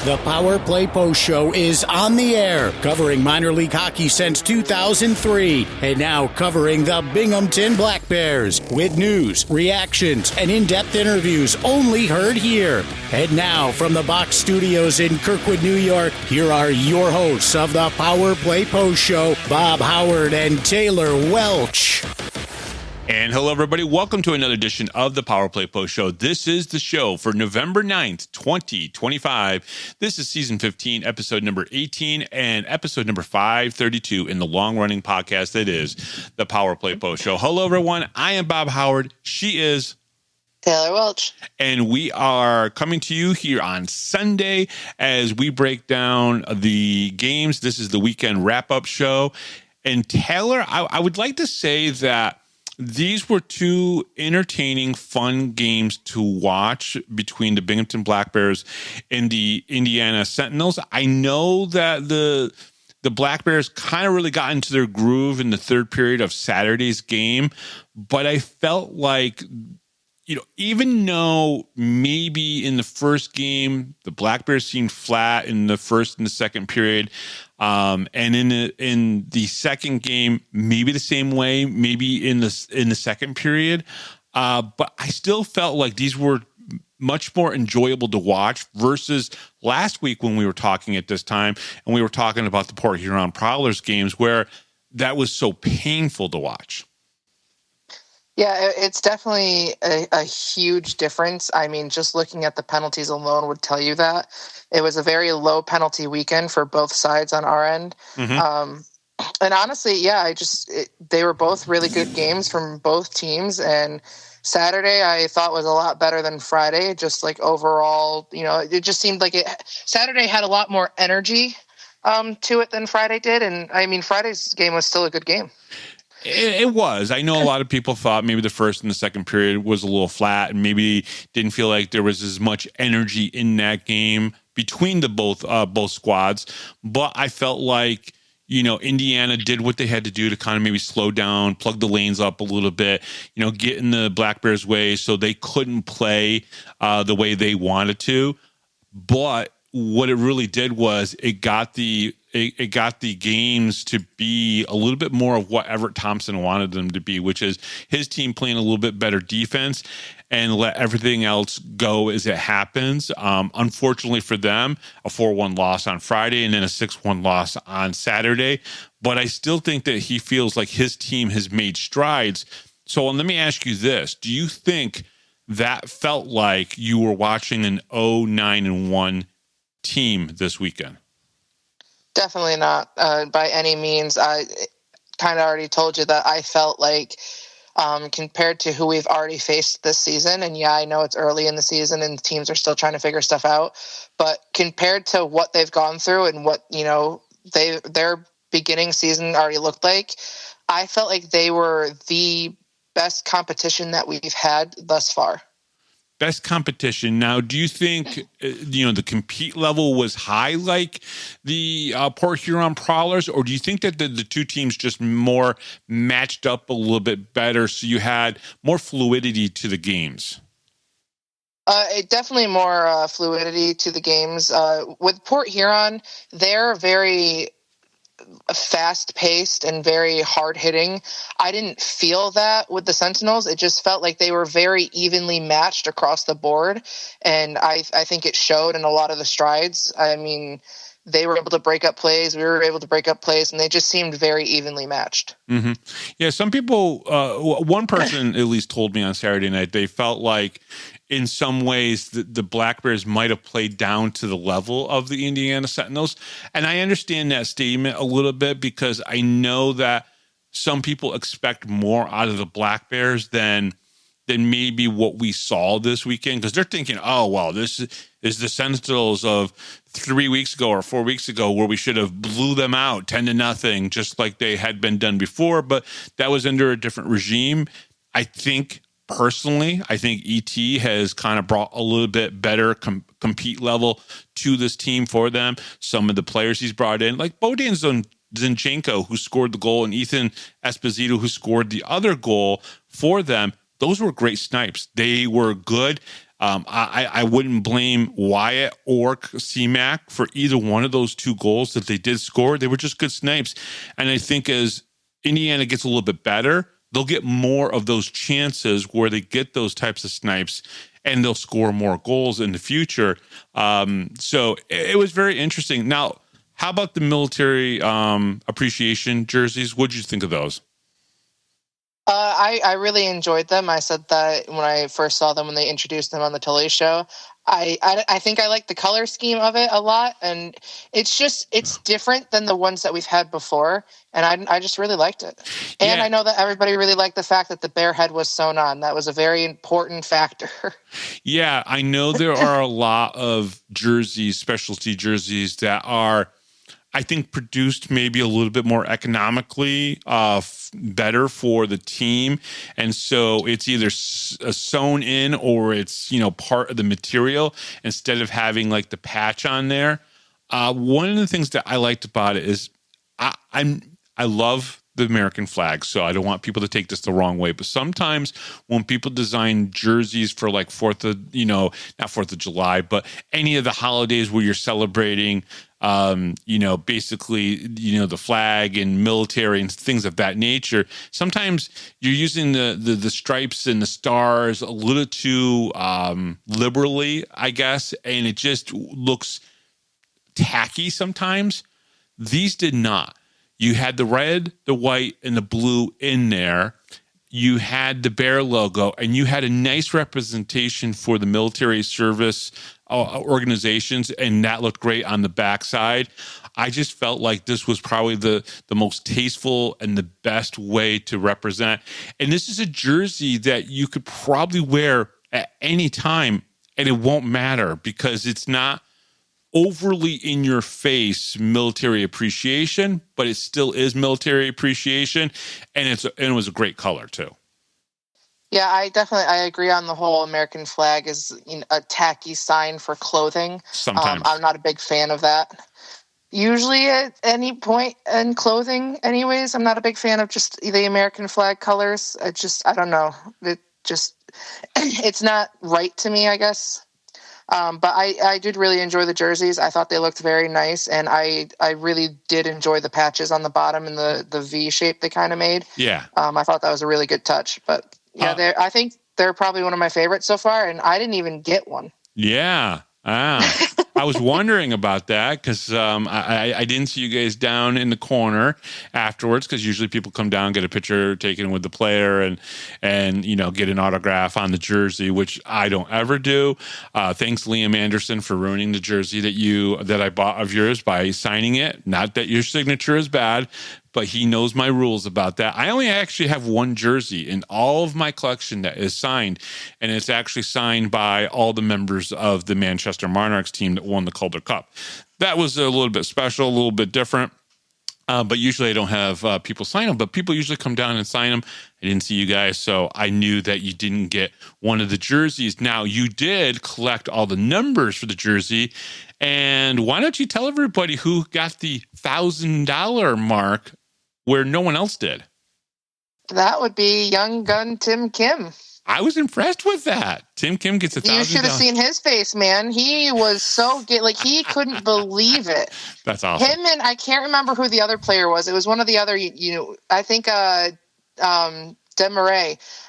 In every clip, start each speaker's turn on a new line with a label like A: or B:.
A: The Power Play Post Show is on the air, covering minor league hockey since 2003, and now covering the Binghamton Black Bears with news, reactions, and in-depth interviews only heard here. And now, from the Box Studios in Kirkwood, New York, here are your hosts of the Power Play Post Show, Bob Howard and Taylor Welch.
B: And hello, everybody. Welcome to another edition of the Power Play Post Show. This is the show for November 9th, 2025. This is season 15, episode number 18, and episode number 532 in the long-running podcast that is the Power Play Post Show. Hello, everyone. I am Bob Howard. She is
C: Taylor Welch. And
B: we are coming to you here on Sunday as we break down the games. This is the weekend wrap-up show. And Taylor, I would like to say that these were two entertaining, fun games to watch between the Binghamton Black Bears and the Indiana Sentinels. I know that the Black Bears kind of really got into their groove in the third period of Saturday's game, but I felt like, even though maybe in the first game, the Black Bears seemed flat in the first and the second period, and in the second game, maybe the same way, maybe in the second period, but I still felt like these were much more enjoyable to watch versus last week when we were talking at this time and we were talking about the Port Huron Prowlers games where that was so painful to watch.
C: Yeah, it's definitely a huge difference. I mean, just looking at the penalties alone would tell you that. It was a very low penalty weekend for both sides on our end. Mm-hmm. And honestly, yeah, they were both really good games from both teams. And Saturday I thought was a lot better than Friday. Just like overall, it just seemed like Saturday had a lot more energy to it than Friday did. And I mean, Friday's game was still a good game.
B: It was. I know a lot of people thought maybe the first and the second period was a little flat and maybe didn't feel like there was as much energy in that game between the both squads. But I felt like, Indiana did what they had to do to kind of maybe slow down, plug the lanes up a little bit, get in the Black Bears' way so they couldn't play the way they wanted to. But what it really did was it got the games to be a little bit more of what Everett Thompson wanted them to be, which is his team playing a little bit better defense and let everything else go as it happens. Unfortunately for them, a 4-1 loss on Friday and then a 6-1 loss on Saturday. But I still think that he feels like his team has made strides. So let me ask you this. Do you think that felt like you were watching an 0-9-1 team this weekend?
C: Definitely not by any means. I kind of already told you that I felt like compared to who we've already faced this season, and yeah, I know it's early in the season and teams are still trying to figure stuff out, but compared to what they've gone through and what, their beginning season already looked like, I felt like they were the best competition that we've had thus far.
B: Best competition. Now, do you think, the compete level was high like the Port Huron Prowlers, or do you think that the two teams just more matched up a little bit better so you had more fluidity to the games?
C: Definitely more fluidity to the games. With Port Huron, they're very fast-paced and very hard-hitting. I didn't feel that with the Sentinels. It just felt like they were very evenly matched across the board, and I think it showed in a lot of the strides. I mean, they were able to break up plays, we were able to break up plays, and they just seemed very evenly matched.
B: Mm-hmm. Yeah, some people, one person at least told me on Saturday night, they felt like in some ways the Black Bears might have played down to the level of the Indiana Sentinels. And I understand that statement a little bit because I know that some people expect more out of the Black Bears than maybe what we saw this weekend, because they're thinking, oh, well, this is the Sentinels of 3 weeks ago or 4 weeks ago where we should have blew them out 10-0, just like they had been done before. But that was under a different regime. I think ET has kind of brought a little bit better compete level to this team for them. Some of the players he's brought in, like Bodan Zinchenko, who scored the goal, and Ethan Esposito, who scored the other goal for them. Those were great snipes. They were good. I wouldn't blame Wyatt or C-Mac for either one of those two goals that they did score. They were just good snipes. And I think as Indiana gets a little bit better, they'll get more of those chances where they get those types of snipes and they'll score more goals in the future. So it was very interesting. Now, how about the military appreciation jerseys? What did you think of those?
C: I really enjoyed them. I said that when I first saw them when they introduced them on the Tully show. I think I like the color scheme of it a lot, and it's different than the ones that we've had before, and I just really liked it. And I know that everybody really liked the fact that the bear head was sewn on. That was a very important factor.
B: Yeah, I know there are a lot of jerseys, specialty jerseys that are, I think, produced maybe a little bit more economically better for the team. And so it's either sewn in or it's, part of the material instead of having like the patch on there. One of the things that I liked about it is I love the American flag, so I don't want people to take this the wrong way. But sometimes when people design jerseys for like not 4th of July, but any of the holidays where you're celebrating, basically, the flag and military and things of that nature, sometimes you're using the stripes and the stars a little too liberally, I guess, and it just looks tacky sometimes. These did not. You had the red, the white, and the blue in there. You had the bear logo, and you had a nice representation for the military service organizations, and that looked great on the backside. I just felt like this was probably the most tasteful and the best way to represent. And this is a jersey that you could probably wear at any time, and it won't matter because it's not overly in your face military appreciation, but it still is military appreciation, and it was a great color too.
C: Yeah, I agree on the whole American flag is a tacky sign for clothing.
B: Sometimes
C: I'm not a big fan of that. Usually at any point in clothing anyways, I'm not a big fan of just the American flag colors. I don't know. It's not right to me, I guess. But I did really enjoy the jerseys. I thought they looked very nice, and I really did enjoy the patches on the bottom and the V shape they kind of made.
B: Yeah.
C: I thought that was a really good touch. But yeah, I think they're probably one of my favorites so far, and I didn't even get one.
B: Yeah. I was wondering about that because I didn't see you guys down in the corner afterwards, because usually people come down, get a picture taken with the player and get an autograph on the jersey, which I don't ever do. Thanks, Liam Anderson, for ruining the jersey that I bought of yours by signing it. Not that your signature is bad, but he knows my rules about that. I only actually have one jersey in all of my collection that is signed, and it's actually signed by all the members of the Manchester Monarchs team that won the Calder Cup. That was a little bit special, a little bit different, but usually I don't have people sign them, but people usually come down and sign them. I didn't see you guys, so I knew that you didn't get one of the jerseys. Now, you did collect all the numbers for the jersey, and why don't you tell everybody who got the $1,000 mark where no one else did?
C: That would be young gun Tim Kim.
B: I was impressed with that. Tim Kim gets $1,000.
C: You should have seen his face, man. He was so good. Like, he couldn't believe it.
B: That's awesome.
C: Him and I can't remember who the other player was. It was one of the other, I think Demarais.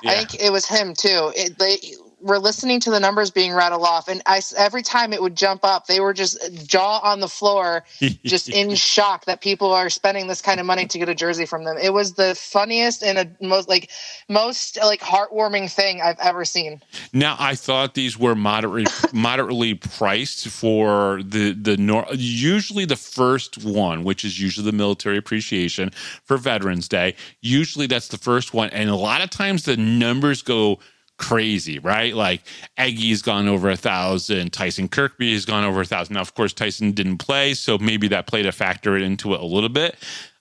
C: Yeah. I think it was him too. They were listening to the numbers being rattled off, and every time it would jump up, they were just jaw on the floor, just in shock that people are spending this kind of money to get a jersey from them. It was the funniest and most heartwarming thing I've ever seen. Now,
B: I thought these were moderately priced for usually the first one, which is usually the military appreciation for Veterans Day. Usually that's the first one, and a lot of times the numbers go crazy, right? Like Aggie's gone over 1,000, Tyson Kirkby has gone over 1,000. Now, of course, Tyson didn't play, so maybe that played a factor into it a little bit.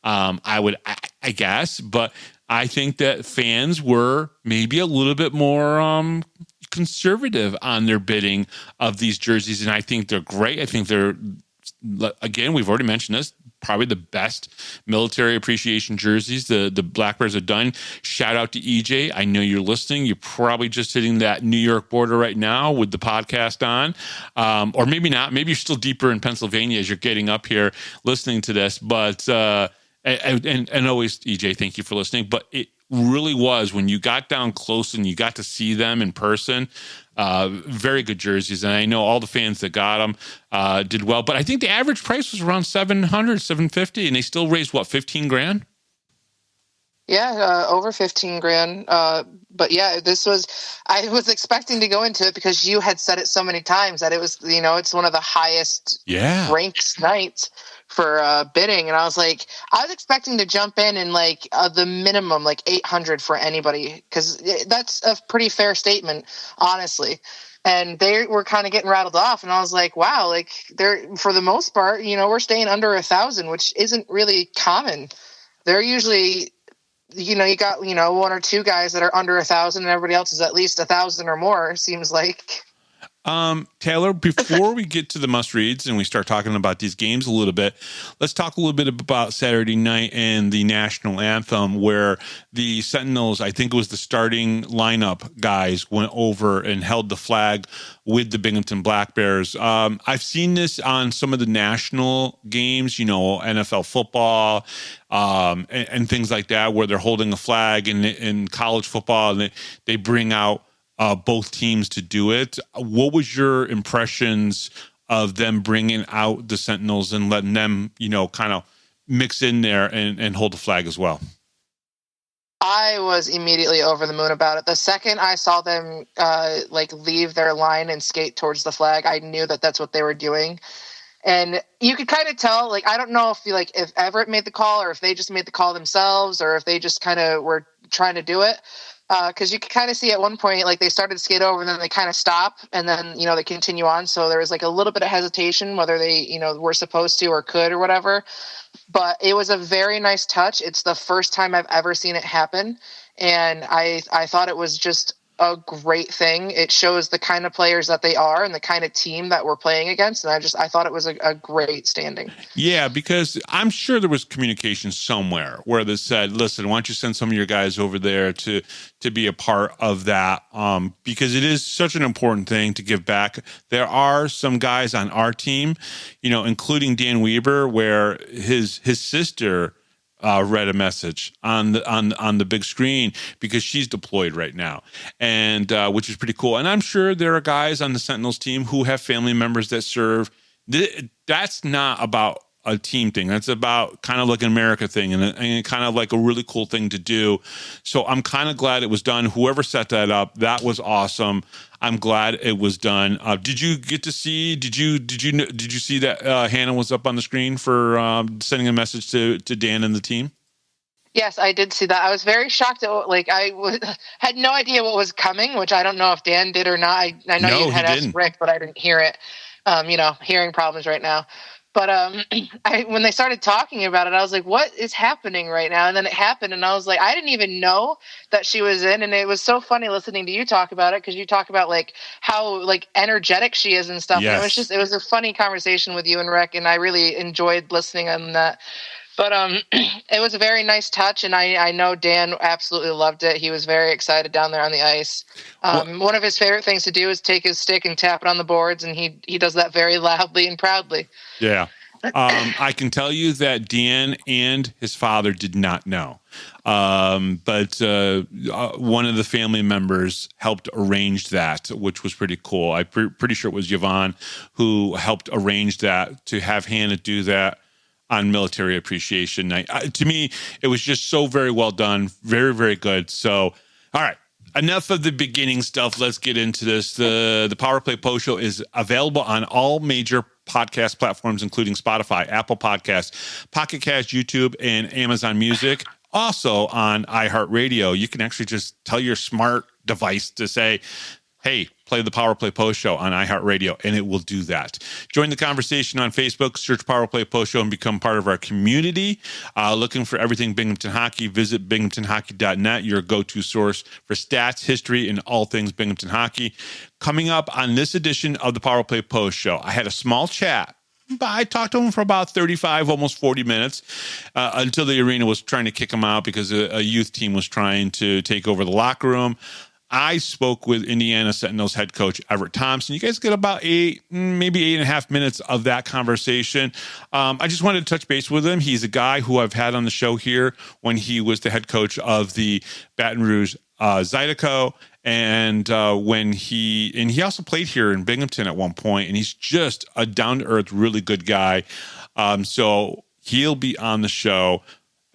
B: I guess, but I think that fans were maybe a little bit more conservative on their bidding of these jerseys, and I think they're great. I think they're, again, we've already mentioned this, probably the best military appreciation jerseys the Black Bears have done. Shout out to EJ. I know you're listening. You're probably just hitting that New York border right now with the podcast on, or maybe not. Maybe you're still deeper in Pennsylvania as you're getting up here listening to this. But and always, EJ, thank you for listening. But it really was, when you got down close and you got to see them in person, very good jerseys. And I know all the fans that got them did well. But I think the average price was around $700, $750, and they still raised, what, $15,000?
C: Yeah, over 15 grand. But yeah, I was expecting to go into it because you had said it so many times that it was, it's one of the highest ranked nights for bidding. And I was expecting to jump in and the minimum, 800 for anybody, because that's a pretty fair statement, honestly. And they were kind of getting rattled off. And I was like, wow, they're, for the most part, we're staying under 1,000, which isn't really common. They're usually, you got, one or two guys that are under 1,000 and everybody else is at least 1,000 or more, it seems like.
B: Taylor, before we get to the must reads and we start talking about these games a little bit, let's talk a little bit about Saturday night and the national anthem, where the Sentinels, I think it was the starting lineup guys, went over and held the flag with the Binghamton Black Bears. I've seen this on some of the national games, NFL football, and things like that, where they're holding a flag in college football, and they bring out both teams to do it. What was your impressions of them bringing out the Sentinels and letting them, kind of mix in there and hold the flag as well?
C: I was immediately over the moon about it. The second I saw them leave their line and skate towards the flag, I knew that that's what they were doing. And you could kind of tell, I don't know if Everett made the call or if they just made the call themselves or if they just kind of were trying to do it. Because you could kind of see at one point, they started to skate over and then they kind of stop and then, they continue on. So there was a little bit of hesitation whether they, were supposed to or could or whatever. But it was a very nice touch. It's the first time I've ever seen it happen. And I thought it was just a great thing. It shows the kind of players that they are and the kind of team that we're playing against. And I thought it was a great standing.
B: Yeah, because I'm sure there was communication somewhere where they said, listen, why don't you send some of your guys over there to be a part of that? Because it is such an important thing to give back. There are some guys on our team, including Dan Weber, where his sister read a message on the big screen because she's deployed right now, and which is pretty cool. And I'm sure there are guys on the Sentinels team who have family members that serve. That's not about a team thing. That's about kind of like an America thing and kind of like a really cool thing to do. So I'm kind of glad it was done. Whoever set that up, that was awesome. I'm glad it was done. Did you get to see? Did you see that Hannah was up on the screen for sending a message to Dan and the team?
C: Yes, I did see that. I was very shocked at had no idea what was coming, which I don't know if Dan did or not. I know you had asked Rick, but I didn't hear it. Hearing problems right now. But when they started talking about it, I was like, what is happening right now? And then it happened, and I was like, I didn't even know that she was in. And it was so funny listening to you talk about it, because you talk about how energetic she is and stuff.
B: Yes.
C: And it was a funny conversation with you and Rick, and I really enjoyed listening on that. But it was a very nice touch, and I know Dan absolutely loved it. He was very excited down there on the ice. One of his favorite things to do is take his stick and tap it on the boards, and he does that very loudly and proudly.
B: Yeah. I can tell you that Dan and his father did not know. But one of the family members helped arrange that, which was pretty cool. I'm pretty sure it was Yvonne who helped arrange that, to have Hannah do that on Military Appreciation Night. To me, it was just so very well done. Very, very good. So, all right. Enough of the beginning stuff. Let's get into this. The Power Play Post Show is available on all major podcast platforms, including Spotify, Apple Podcasts, Pocket Cast, YouTube, and Amazon Music. Also on iHeartRadio. You can actually just tell your smart device to say, hey, play the Power Play Post Show on iHeartRadio, and it will do that. Join the conversation on Facebook, search Power Play Post Show, and become part of our community. Looking for everything Binghamton Hockey, visit binghamtonhockey.net, your go-to source for stats, history, and all things Binghamton Hockey. Coming up on this edition of the Power Play Post Show, I had a small chat I talked to him for about 35, almost 40 minutes until the arena was trying to kick him out because a youth team was trying to take over the locker room. I spoke with Indiana Sentinels head coach Everett Thompson. You guys get about maybe 8.5 minutes of that conversation. I just wanted to touch base with him. He's a guy who I've had on the show here when he was the head coach of the Baton Rouge Zydeco. And when he also played here in Binghamton at one point, and he's just a down-to-earth, really good guy. So he'll be on the show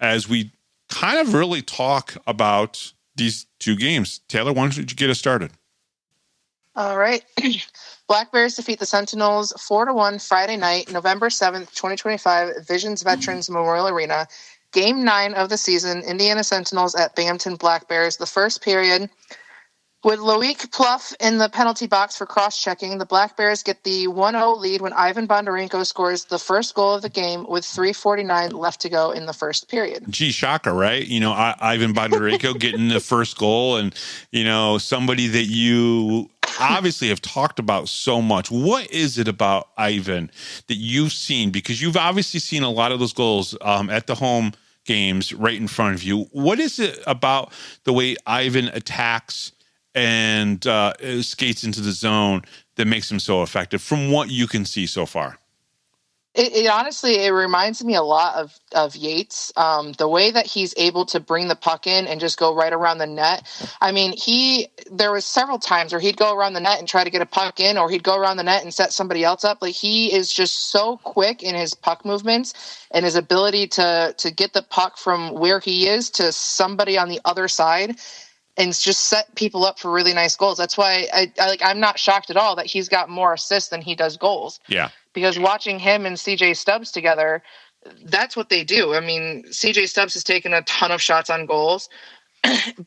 B: as we kind of really talk about these two games. Taylor, why don't you get us started?
C: All right. Black Bears defeat the Sentinels 4-1 Friday night, November 7th, 2025, Visions Veterans Memorial Arena. Game 9 of the season, Indiana Sentinels at Binghamton Black Bears. The first period, with Loic Plouffe in the penalty box for cross-checking, the Black Bears get the 1-0 lead when Ivan Bondarenko scores the first goal of the game with 3:49 left to go in the first period.
B: Gee, shocker, right? Ivan Bondarenko getting the first goal, and, somebody that you obviously have talked about so much. What is it about Ivan that you've seen? Because you've obviously seen a lot of those goals at the home games right in front of you. What is it about the way Ivan attacks and skates into the zone that makes him so effective from what you can see so far?
C: It honestly, it reminds me a lot of Yates. The way that he's able to bring the puck in and just go right around the net. I mean, there was several times where he'd go around the net and try to get a puck in, or he'd go around the net and set somebody else up. Like, he is just so quick in his puck movements and his ability to get the puck from where he is to somebody on the other side and just set people up for really nice goals. That's why I'm not shocked at all that he's got more assists than he does goals.
B: Yeah.
C: Because watching him and CJ Stubbs together, that's what they do. I mean, CJ Stubbs has taken a ton of shots on goals,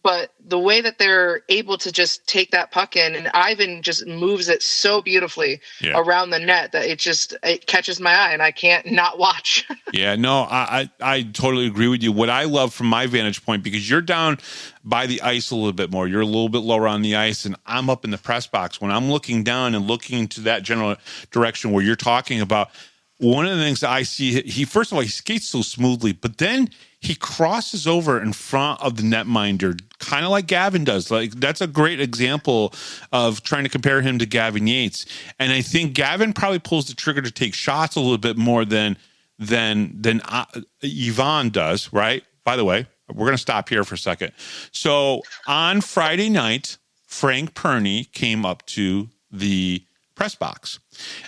C: but the way that they're able to just take that puck in, and Ivan just moves it so beautifully around the net that it catches my eye and I can't not watch.
B: Yeah, no, I totally agree with you. What I love from my vantage point, because you're down by the ice a little bit more, you're a little bit lower on the ice, and I'm up in the press box. When I'm looking down and looking to that general direction where you're talking about, one of the things that I see, he skates so smoothly, but then he crosses over in front of the netminder, kind of like Gavin does. Like, that's a great example of trying to compare him to Gavin Yates. And I think Gavin probably pulls the trigger to take shots a little bit more than Yvonne does, right? By the way, we're going to stop here for a second. So on Friday night, Frank Perney came up to the press box.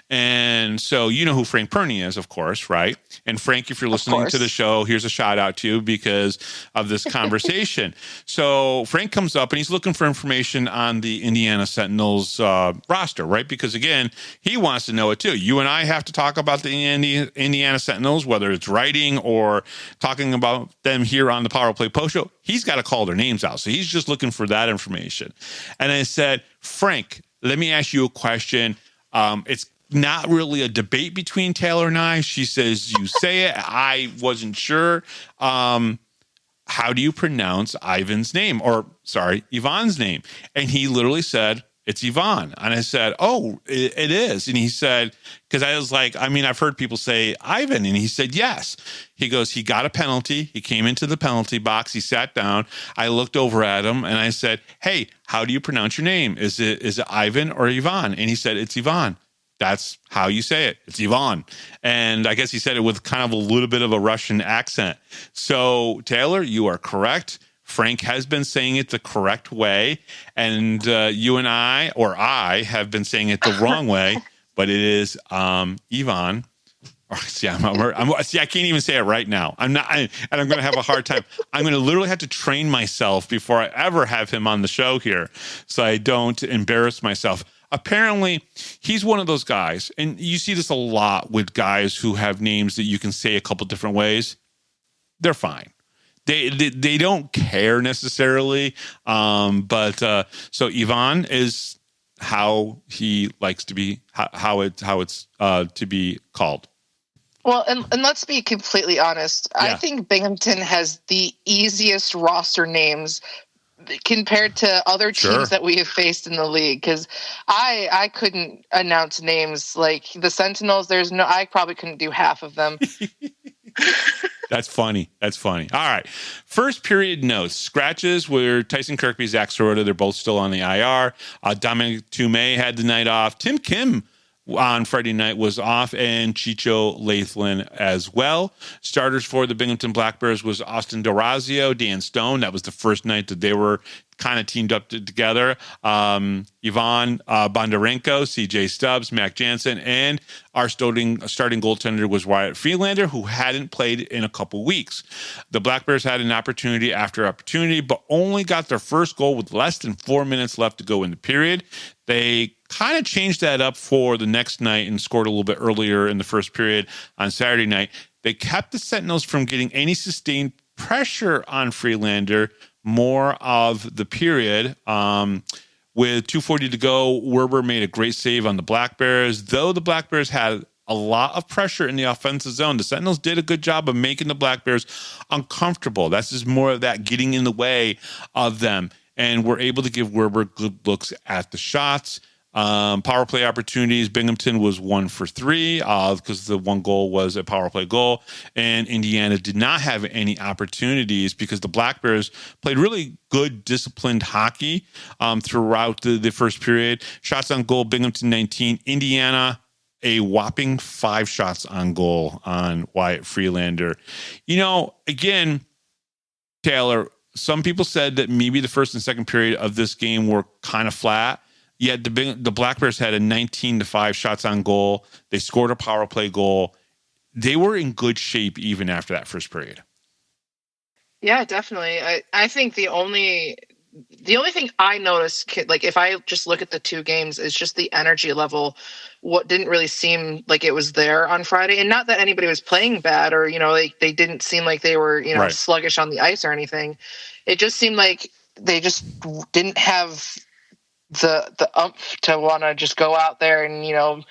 B: And so you know who Frank Perney is, of course, right? And Frank, if you're listening to the show, here's a shout out to you because of this conversation. So Frank comes up and he's looking for information on the Indiana Sentinels roster, right? Because again, he wants to know it too. You and I have to talk about the Indiana Sentinels, whether it's writing or talking about them here on the Power Play Post Show. He's got to call their names out. So he's just looking for that information. And I said, Frank, let me ask you a question. It's not really a debate between Taylor and I. She says, you say it. I wasn't sure. How do you pronounce Ivan's name? Yvonne's name. And he literally said, it's Yvonne. And I said, oh, it is. And he said, because I was like, I mean, I've heard people say Ivan. And he said, yes. He goes, he got a penalty. He came into the penalty box. He sat down. I looked over at him and I said, hey, how do you pronounce your name? Is it Ivan or Yvonne? And he said, it's Yvonne. That's how you say it. It's Yvonne. And I guess he said it with kind of a little bit of a Russian accent. So Taylor, you are correct. Frank has been saying it the correct way, and you and I have been saying it the wrong way, but it is Yvonne. See, I can't even say it right now. And I'm going to have a hard time. I'm going to literally have to train myself before I ever have him on the show here, so I don't embarrass myself. Apparently, he's one of those guys, and you see this a lot with guys who have names that you can say a couple different ways. They're fine. They don't care necessarily, but so Yvonne is how he likes to be, how it's to be called.
C: Well, and let's be completely honest. Yeah. I think Binghamton has the easiest roster names compared to other teams
B: Sure.
C: that we have faced in the league. Because I couldn't announce names like the Sentinels. I probably couldn't do half of them.
B: That's funny. All right. First period notes. Scratches were Tyson Kirkby, Zach Sirota. They're both still on the IR. Dominic Tumay had the night off. Tim Kim on Friday night was off, and Chicho Lathlen as well. Starters for the Binghamton Black Bears was Austin Dorazio, Dan Stone. That was the first night that they were kind of teamed up together. Ivan Bondarenko, CJ Stubbs, Mac Jansen, and our starting goaltender was Wyatt Freelander, who hadn't played in a couple weeks. The Black Bears had an opportunity after opportunity, but only got their first goal with less than 4 minutes left to go in the period. They kind of changed that up for the next night and scored a little bit earlier in the first period on Saturday night. They kept the Sentinels from getting any sustained pressure on Freelander more of the period. With 2:40 to go, Werber made a great save on the Black Bears. Though the Black Bears had a lot of pressure in the offensive zone, the Sentinels did a good job of making the Black Bears uncomfortable. That's just more of that getting in the way of them. And we're able to give Werber good looks at the shots. Power play opportunities, Binghamton was 1 for 3 because the one goal was a power play goal. And Indiana did not have any opportunities because the Black Bears played really good, disciplined hockey throughout the first period. Shots on goal, Binghamton 19. Indiana, a whopping 5 shots on goal on Wyatt Freelander. Again, Taylor, some people said that maybe the first and second period of this game were kind of flat. Yet the Black Bears had a 19-5 shots on goal. They scored a power play goal. They were in good shape even after that first period.
C: Yeah, definitely. I think the only thing I noticed, like if I just look at the two games, is just the energy level. What didn't really seem like it was there on Friday, and not that anybody was playing bad or they didn't seem like they were
B: right.
C: sluggish on the ice or anything. It just seemed like they just didn't have the umph to want to just go out there and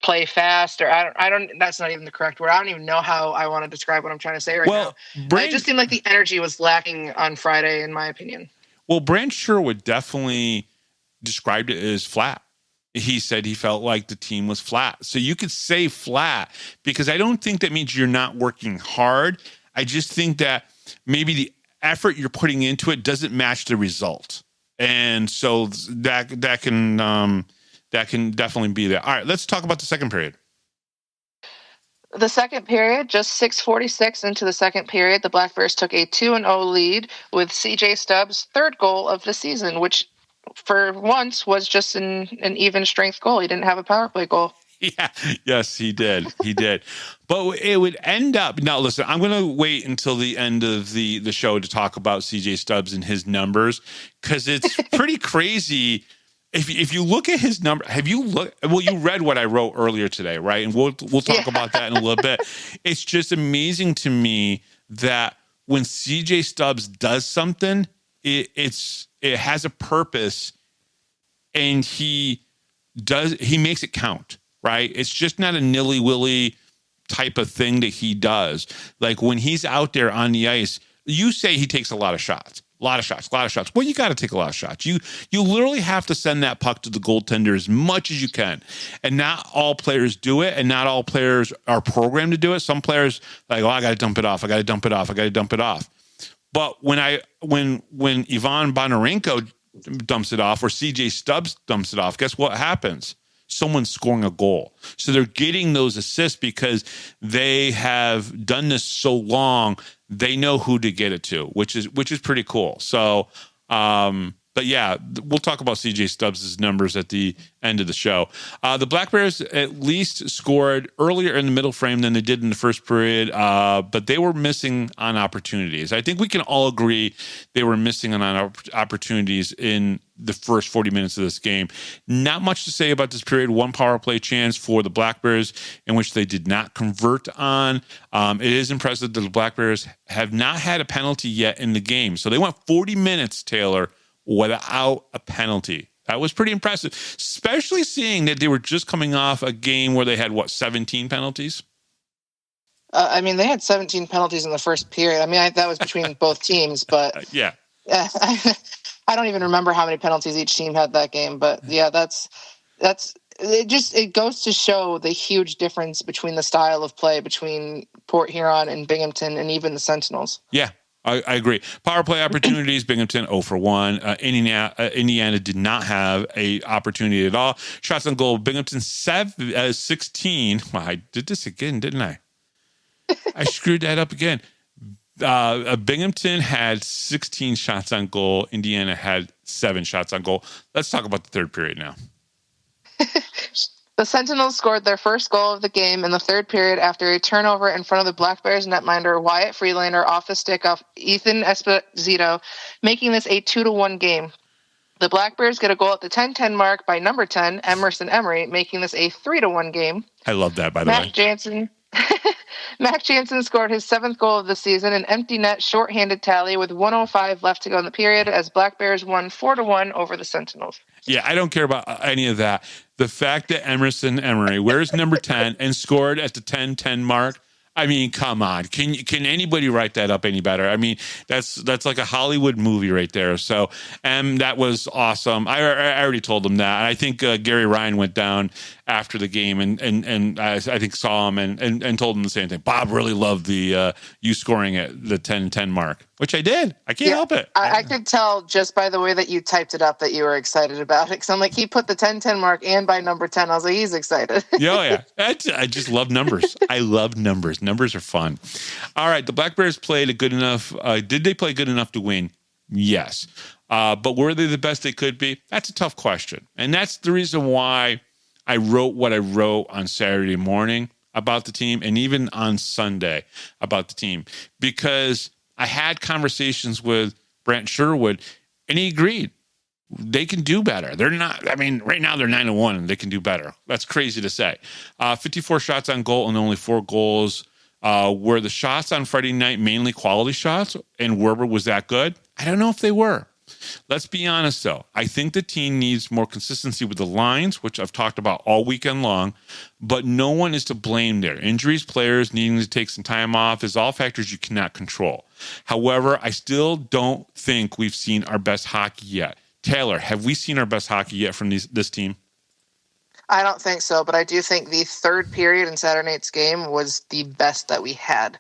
C: play fast, or I don't that's not even the correct word. I don't even know how I want to describe what I'm trying to say right now. It just seemed like the energy was lacking on Friday, in my opinion.
B: Well, Brand Sherwood definitely described it as flat. He said he felt like the team was flat. So you could say flat because I don't think that means you're not working hard. I just think that maybe the effort you're putting into it doesn't match the result. And so that can definitely be there. All right, let's talk about the second period.
C: The second period, just 6:46 into the second period, the Black Bears took a 2-0 lead with CJ Stubbs' third goal of the season, which for once was just an even strength goal. He didn't have a power play goal.
B: Yeah, yes, he did. But it would end up. Now, listen, I'm going to wait until the end of the show to talk about CJ Stubbs and his numbers because it's pretty crazy. If you look at his number, have you looked? Well, you read what I wrote earlier today, right? And we'll talk about that in a little bit. It's just amazing to me that when CJ Stubbs does something, it has a purpose, and he makes it count. Right? It's just not a nilly-willy type of thing that he does. Like when he's out there on the ice, you say he takes a lot of shots. Well, you got to take a lot of shots. You literally have to send that puck to the goaltender as much as you can. And not all players do it, and not all players are programmed to do it. Some players like, I got to dump it off. But when Ivan Bonarenko dumps it off or CJ Stubbs dumps it off, guess what happens? Someone's scoring a goal. So they're getting those assists because they have done this so long, they know who to get it to, which is pretty cool. So, but yeah, we'll talk about CJ Stubbs' numbers at the end of the show. The Black Bears at least scored earlier in the middle frame than they did in the first period, but they were missing on opportunities. I think we can all agree they were missing on opportunities in the first 40 minutes of this game. Not much to say about this period. One power play chance for the Black Bears in which they did not convert on. It is impressive that the Black Bears have not had a penalty yet in the game. So they went 40 minutes, Taylor, without a penalty. That was pretty impressive, especially seeing that they were just coming off a game where they had, 17 penalties?
C: They had 17 penalties in the first period. That was between both teams, but
B: yeah.
C: I don't even remember how many penalties each team had that game, but yeah, that's it goes to show the huge difference between the style of play between Port Huron and Binghamton and even the Sentinels.
B: Yeah, I agree. Power play opportunities, Binghamton 0 for 1. Indiana did not have a opportunity at all. Shots on goal, Binghamton 16. Well, I did this again, didn't I? I screwed that up again. Binghamton had 16 shots on goal. Indiana had 7 shots on goal. Let's talk about the third period now.
C: The Sentinels scored their first goal of the game in the third period after a turnover in front of the Black Bears netminder Wyatt Freelander off the stick off Ethan Esposito, making this a 2-1 game. The Black Bears get a goal at the 10-10 mark by number 10, Emerson Emery, making this a 3-1 game.
B: I love that, by the way.
C: Mac Jansen scored his 7th goal of the season, an empty net shorthanded tally with 1:05 left to go in the period as Black Bears won 4-1 over the Sentinels.
B: Yeah, I don't care about any of that. The fact that Emerson Emery wears number 10 and scored at the 10-10 mark, I mean, come on. Can anybody write that up any better? I mean, that's like a Hollywood movie right there. So, that was awesome. I already told them that. I think Gary Ryan went down after the game and I think saw him and told him the same thing. Bob really loved the you scoring at the 10-10 mark, which I did. I can't help it.
C: I could tell just by the way that you typed it up that you were excited about it. Because I'm like, he put the 10-10 mark and by number 10. I was like, he's excited.
B: Yeah. I just love numbers. I love numbers. Numbers are fun. All right. The Black Bears played a good enough. Did they play good enough to win? Yes. But were they the best they could be? That's a tough question. And that's the reason why I wrote what I wrote on Saturday morning about the team and even on Sunday about the team, because I had conversations with Brent Sherwood and he agreed they can do better. They're not, I mean, right now they're 9-1 and they can do better. That's crazy to say. 54 shots on goal and only 4 goals. Were the shots on Friday night mainly quality shots and Werber was that good? I don't know if they were. Let's be honest, though. I think the team needs more consistency with the lines, which I've talked about all weekend long, but no one is to blame there. Injuries, players needing to take some time off is all factors you cannot control. However, I still don't think we've seen our best hockey yet. Taylor, have we seen our best hockey yet from this team?
C: I don't think so, but I do think the third period in Saturday night's game was the best that we had.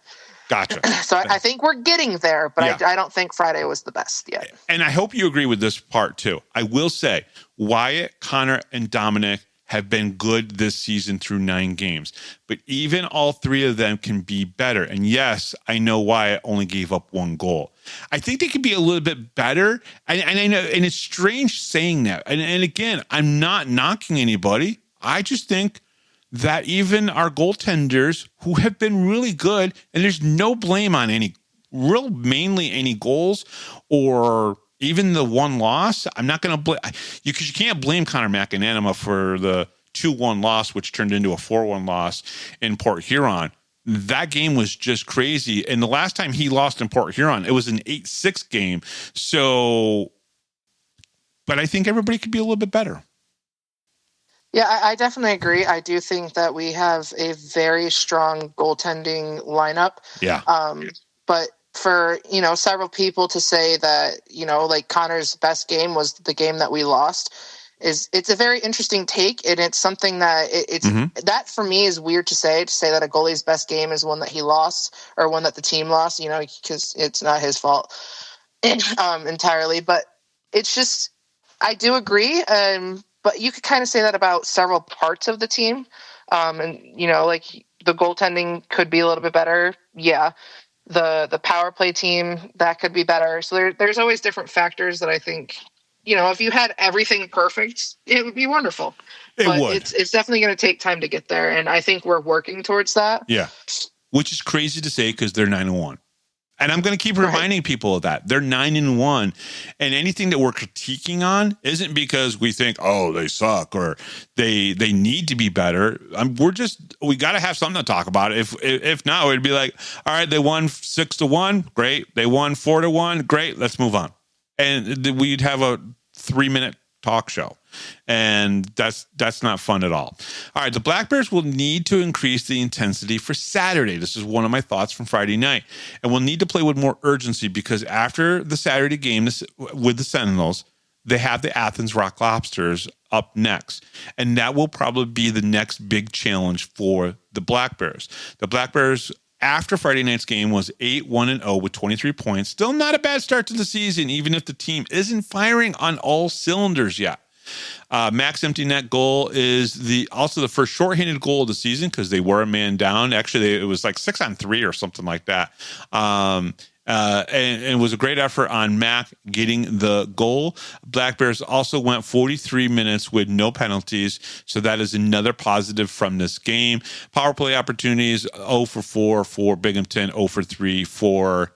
B: Gotcha.
C: So I think we're getting there, but yeah. I don't think Friday was the best yet.
B: And I hope you agree with this part, too. I will say Wyatt, Connor, and Dominic have been good this season through 9 games. But even all 3 of them can be better. And yes, I know Wyatt only gave up 1 goal. I think they could be a little bit better. And I know, and it's strange saying that. And again, I'm not knocking anybody. I just think that even our goaltenders who have been really good, and there's no blame on mainly any goals or even the 1 loss. I'm not going to blame you because you can't blame Connor McAnanima for the 2-1 loss, which turned into a 4-1 loss in Port Huron. That game was just crazy. And the last time he lost in Port Huron, it was an 8-6 game. So, but I think everybody could be a little bit better.
C: Yeah, I definitely agree. I do think that we have a very strong goaltending lineup.
B: Yeah.
C: But for, several people to say that, like Connor's best game was the game that we lost it's a very interesting take. And it's something that that for me is weird to say that a goalie's best game is one that he lost or one that the team lost, because it's not his fault entirely. But it's just, I do agree. But you could kind of say that about several parts of the team. And, like the goaltending could be a little bit better. Yeah. The power play team, that could be better. So there's always different factors that I think, if you had everything perfect, it would be wonderful. But it's definitely going to take time to get there. And I think we're working towards that.
B: Yeah. Which is crazy to say because they're 9-1. And I'm going to keep reminding people of that. They're 9-1. And anything that we're critiquing on isn't because we think, oh, they suck or they need to be better. We got to have something to talk about. If not, we'd be like, all right, they won 6-1. Great. They won 4-1. Great. Let's move on. And we'd have a 3-minute talk show. And that's not fun at all. All right, the Black Bears will need to increase the intensity for Saturday. This is one of my thoughts from Friday night. And we'll need to play with more urgency because after the Saturday game with the Sentinels, they have the Athens Rock Lobsters up next. And that will probably be the next big challenge for the Black Bears. The Black Bears, after Friday night's game, was 8-1-0 with 23 points. Still not a bad start to the season, even if the team isn't firing on all cylinders yet. Max empty net goal is also the first shorthanded goal of the season because they were a man down. Actually, it was like 6-on-3 or something like that. And it was a great effort on Mac getting the goal. Black Bears also went 43 minutes with no penalties, so that is another positive from this game. Power play opportunities, 0 for 4 for Binghamton, 0 for 3 for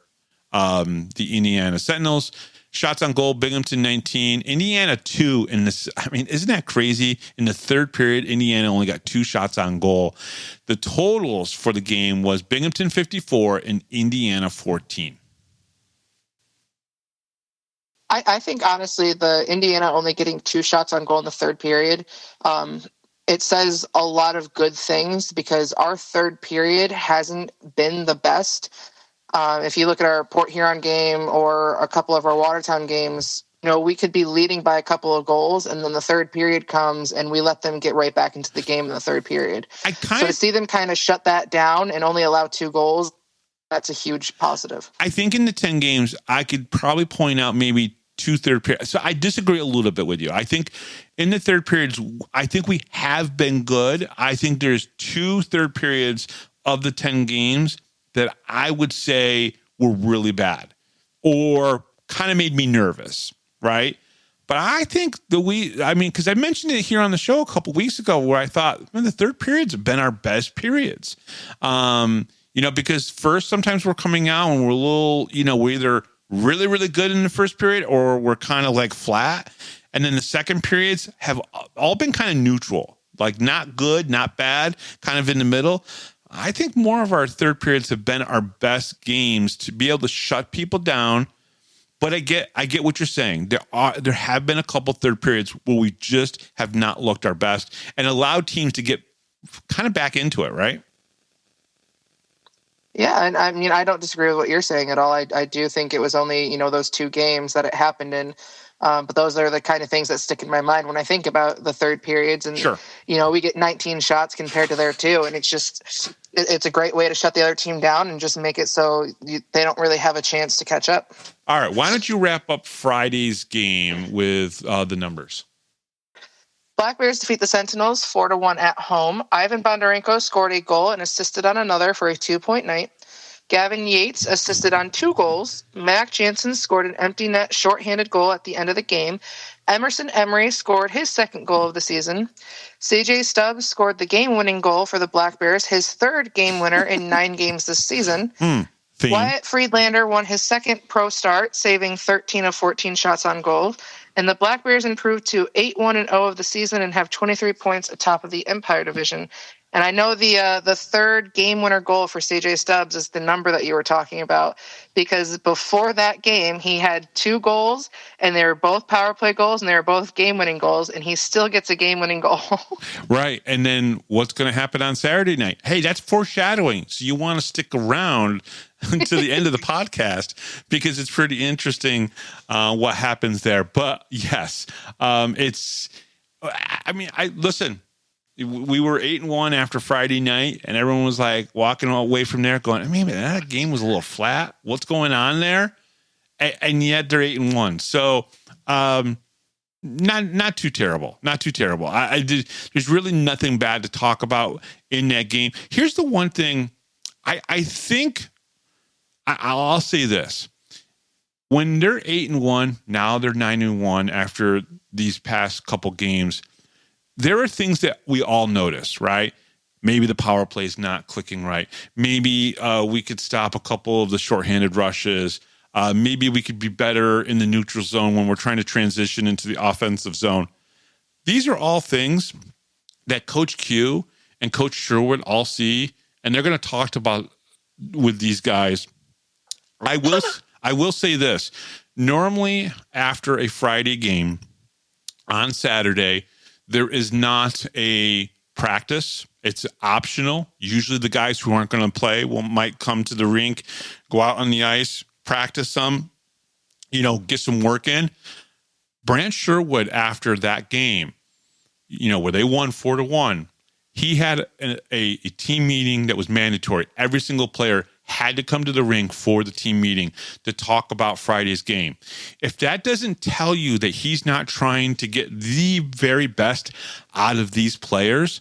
B: the Indiana Sentinels. Shots on goal, Binghamton 19, Indiana 2 in this. I mean, isn't that crazy? In the third period, Indiana only got 2 shots on goal. The totals for the game was Binghamton 54 and Indiana 14.
C: I think, honestly, the Indiana only getting 2 shots on goal in the third period, it says a lot of good things because our third period hasn't been the best. If you look at our Port Huron game or a couple of our Watertown games, we could be leading by a couple of goals, and then the third period comes, and we let them get right back into the game in the third period. So to see them kind of shut that down and only allow 2 goals, that's a huge positive.
B: I think in the 10 games, I could probably point out maybe 2 third periods. So I disagree a little bit with you. I think in the third periods, I think we have been good. I think there's 2 third periods of the 10 games that I would say were really bad or kind of made me nervous, right? But I think because I mentioned it here on the show a couple weeks ago where I thought, man, the third periods have been our best periods. Because first, sometimes we're coming out and we're a little, we're either really, really good in the first period or we're kind of like flat. And then the second periods have all been kind of neutral, like not good, not bad, kind of in the middle. I think more of our third periods have been our best games to be able to shut people down. But I get what you're saying. There have been a couple third periods where we just have not looked our best and allowed teams to get kind of back into it, right?
C: Yeah, and I mean, I don't disagree with what you're saying at all. I do think it was only, those 2 games that it happened in. But those are the kind of things that stick in my mind when I think about the third periods. And,
B: sure.
C: We get 19 shots compared to their 2. And it's a great way to shut the other team down and just make it so they don't really have a chance to catch up.
B: All right. Why don't you wrap up Friday's game with the numbers?
C: Black Bears defeat the Sentinels 4-1 at home. Ivan Bondarenko scored a goal and assisted on another for a 2-point night. Gavin Yates assisted on 2 goals. Mac Jansen scored an empty net shorthanded goal at the end of the game. Emerson Emery scored his 2nd goal of the season. CJ Stubbs scored the game-winning goal for the Black Bears, his 3rd game winner in 9 games this season. Wyatt Friedlander won his 2nd pro start, saving 13 of 14 shots on goal. And the Black Bears improved to 8-1-0 of the season and have 23 points atop of the Empire Division. And I know the 3rd game winner goal for CJ Stubbs is the number that you were talking about because before that game, he had 2 goals and they were both power play goals and they were both game winning goals and he still gets a game winning goal.
B: Right. And then what's going to happen on Saturday night? Hey, that's foreshadowing. So you want to stick around to the end of the podcast because it's pretty interesting what happens there. But yes, listen. We were 8-1 after Friday night, and everyone was like walking away from there going, "Man, that game was a little flat. What's going on there?" And yet they're 8-1. So, not too terrible. Not too terrible. There's really nothing bad to talk about in that game. Here's the one thing I think I'll say this: when they're 8-1, now they're 9-1 after these past couple games. There are things that we all notice, right? Maybe the power play is not clicking right. Maybe we could stop a couple of the shorthanded rushes. Maybe we could be better in the neutral zone when we're trying to transition into the offensive zone. These are all things that Coach Q and Coach Sherwood all see, and they're going to talk about with these guys. I will say this. Normally, after a Friday game, on Saturday, there is not a practice. It's optional. Usually the guys who aren't going to play might come to the rink, go out on the ice, practice some, get some work in. Brant Sherwood, after that game, where they won 4-1, he had a team meeting that was mandatory. Every single player had to come to the rink for the team meeting to talk about Friday's game. If that doesn't tell you that he's not trying to get the very best out of these players,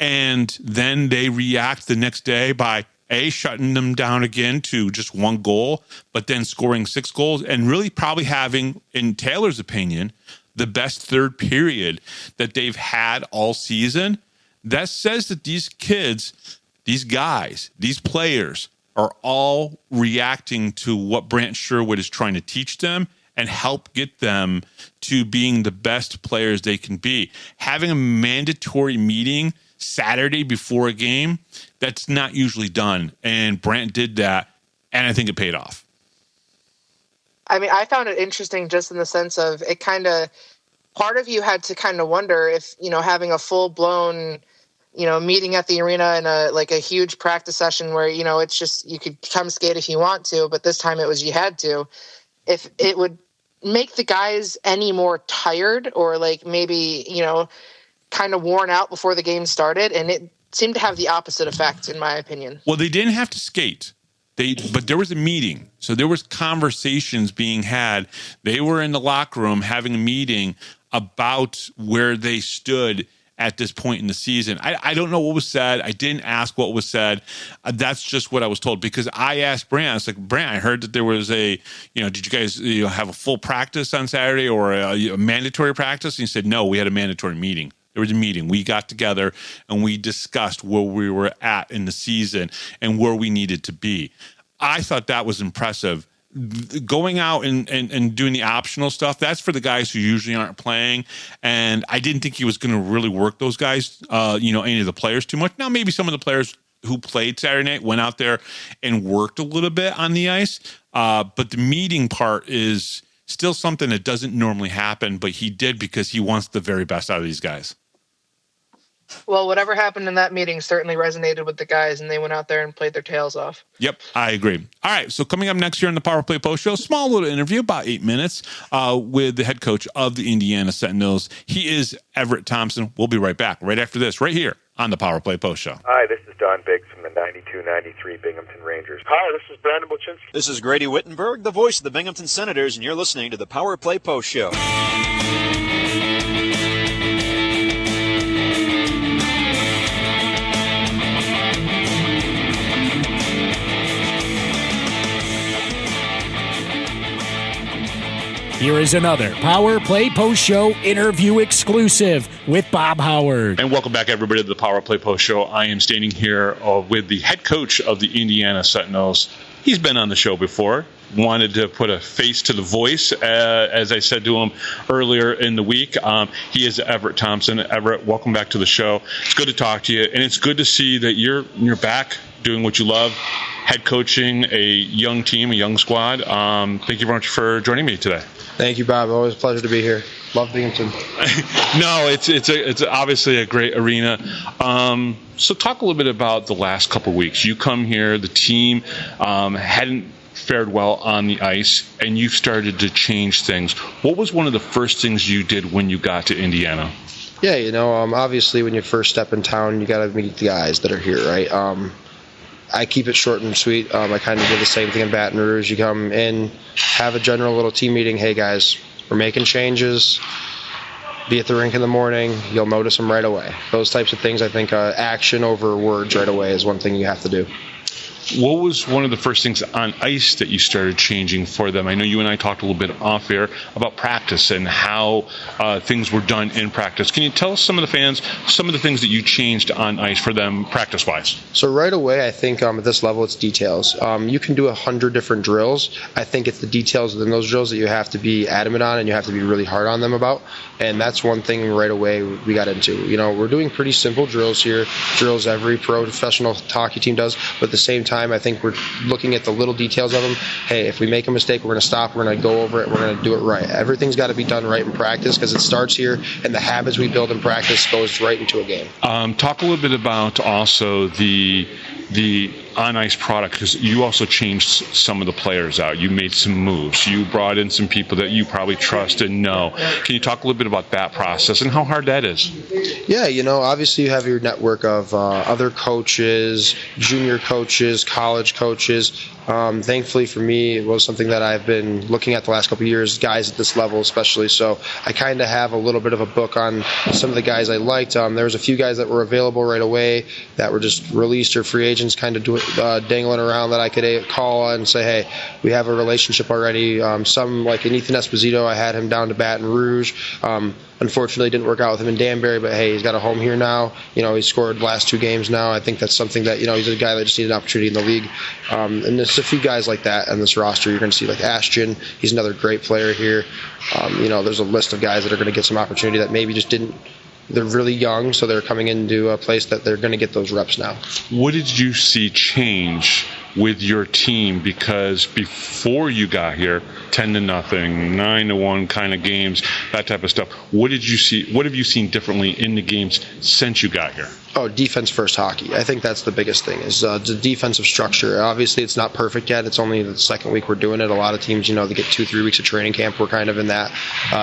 B: and then they react the next day by shutting them down again to just one goal, but then scoring 6 goals and really probably having, in Taylor's opinion, the best third period that they've had all season, that says that these kids, these guys, these players are all reacting to what Brant Sherwood is trying to teach them and help get them to being the best players they can be. Having a mandatory meeting Saturday before a game, that's not usually done. And Brant did that, and I think it paid off.
C: I mean, I found it interesting just in the sense of it kind of, part of you had to kind of wonder if, having a full-blown, meeting at the arena and a huge practice session where, it's just, you could come skate if you want to, but this time it was you had to, if it would make the guys any more tired or maybe, kind of worn out before the game started. And it seemed to have the opposite effect, in my opinion.
B: Well, they didn't have to skate. But there was a meeting. So there was conversations being had. They were in the locker room having a meeting about where they stood at this point in the season. I don't know what was said. I didn't ask what was said. That's just what I was told, because I asked Brant. I was like, Brant, I heard that there was did you guys have a full practice on Saturday or a mandatory practice? And he said, no, we had a mandatory meeting. There was a meeting. We got together and we discussed where we were at in the season and where we needed to be. I thought that was impressive. Going out and doing the optional stuff, that's for the guys who usually aren't playing. And I didn't think he was going to really work those guys, any of the players too much. Now, maybe some of the players who played Saturday night went out there and worked a little bit on the ice. But the meeting part is still something that doesn't normally happen, but he did because he wants the very best out of these guys.
C: Well, whatever happened in that meeting certainly resonated with the guys, and they went out there and played their tails off.
B: Yep, I agree. All right, so coming up next here on the Power Play Post Show, small little interview, about 8 minutes, with the head coach of the Indiana Sentinels. He is Everett Thompson. We'll be right back right after this, right here on the Power Play Post Show.
D: Hi, this is Don Biggs from the 92-93 Binghamton Rangers. Hi, this is Brandon Buchinski.
E: This is Grady Wittenberg, the voice of the Binghamton Senators, and you're listening to the Power Play Post Show.
A: Here is another Power Play Post Show interview exclusive with Bob Howard.
B: And welcome back, everybody, to the Power Play Post Show. I am standing here with the head coach of the Indiana Sentinels. He's been on the show before. Wanted to put a face to the voice, as I said to him earlier in the week. He is Everett Thompson. Everett, welcome back to the show. It's good to talk to you, and it's good to see that you're back doing what you love, head coaching a young team, a young squad. Thank you very much for joining me today.
F: Thank you, Bob. Always a pleasure to be here. Love Binghamton.
B: No, it's obviously a great arena. So talk a little bit about the last couple of weeks. You come here, the team hadn't fared well on the ice, and you've started to change things. What was one of the first things you did when you got to Indiana?
F: Yeah, obviously when you first step in town, you got to meet the guys that are here, right? I keep it short and sweet. I kind of do the same thing in Baton Rouge. You come in, have a general little team meeting. Hey, guys, we're making changes. Be at the rink in the morning. You'll notice them right away. Those types of things, I think action over words right away is one thing you have to do.
B: What was one of the first things on ice that you started changing for them? I know you and I talked a little bit off air about practice and how things were done in practice. Can you tell some of the fans some of the things that you changed on ice for them practice-wise?
F: So right away, I think at this level, it's details. You can do 100 different drills. I think it's the details within those drills that you have to be adamant on and you have to be really hard on them about. And that's one thing right away we got into. We're doing pretty simple drills here, drills every professional hockey team does, but at the same time, time, I think we're looking at the little details of them. Hey, if we make a mistake, we're going to stop, we're going to go over it, we're going to do it right. Everything's got to be done right in practice because it starts here, and the habits we build in practice goes right into a game.
G: Talk a little bit about also the on-ice product, because you also changed some of the players out. You made some moves. You brought in some people that you probably trust and know. Can you talk a little bit about that process and how hard that is?
F: Yeah, obviously you have your network of other coaches, junior coaches, college coaches. Thankfully for me, it was something that I've been looking at the last couple of years, guys at this level especially. So I kind of have a little bit of a book on some of the guys I liked. There was a few guys that were available right away that were just released or free agents kind of dangling around that I could call and say, hey, we have a relationship already. Some, like an Ethan Esposito, I had him down to Baton Rouge. Unfortunately, didn't work out with him in Danbury, but hey, he's got a home here now. He scored the last 2 games now. I think that's something that, he's a guy that just needed an opportunity in the league. And there's a few guys like that on this roster. You're going to see like Ashton. He's another great player here. There's a list of guys that are going to get some opportunity that maybe just didn't. They're really young, so they're coming into a place that they're going to get those reps now.
G: What did you see change with your team? Because before you got here, 10-0, 9-1 kind of games, that type of stuff. What did you see? What have you seen differently in the games since you got here?
F: Oh, defense first hockey. I think that's the biggest thing is the defensive structure. Obviously, it's not perfect yet. It's only the second week we're doing it. A lot of teams, they get 2-3 weeks of training camp. We're kind of in that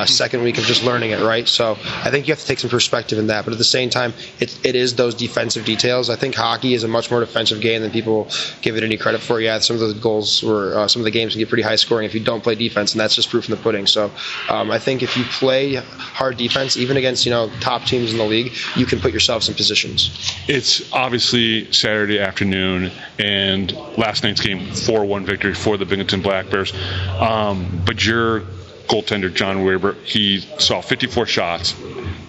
F: second week of just learning it, right? So I think you have to take some perspective in that. But at the same time, it is those defensive details. I think hockey is a much more defensive game than people give it any credit for. Yeah, some of the goals or some of the games can get pretty high scoring if you don't play defense, and that's just proof in the pudding. So I think if you play hard defense, even against top teams in the league, you can put yourselves in positions.
G: It's obviously Saturday afternoon, and last night's game, 4-1 victory for the Binghamton Black Bears. But your goaltender, John Weber, he saw 54 shots,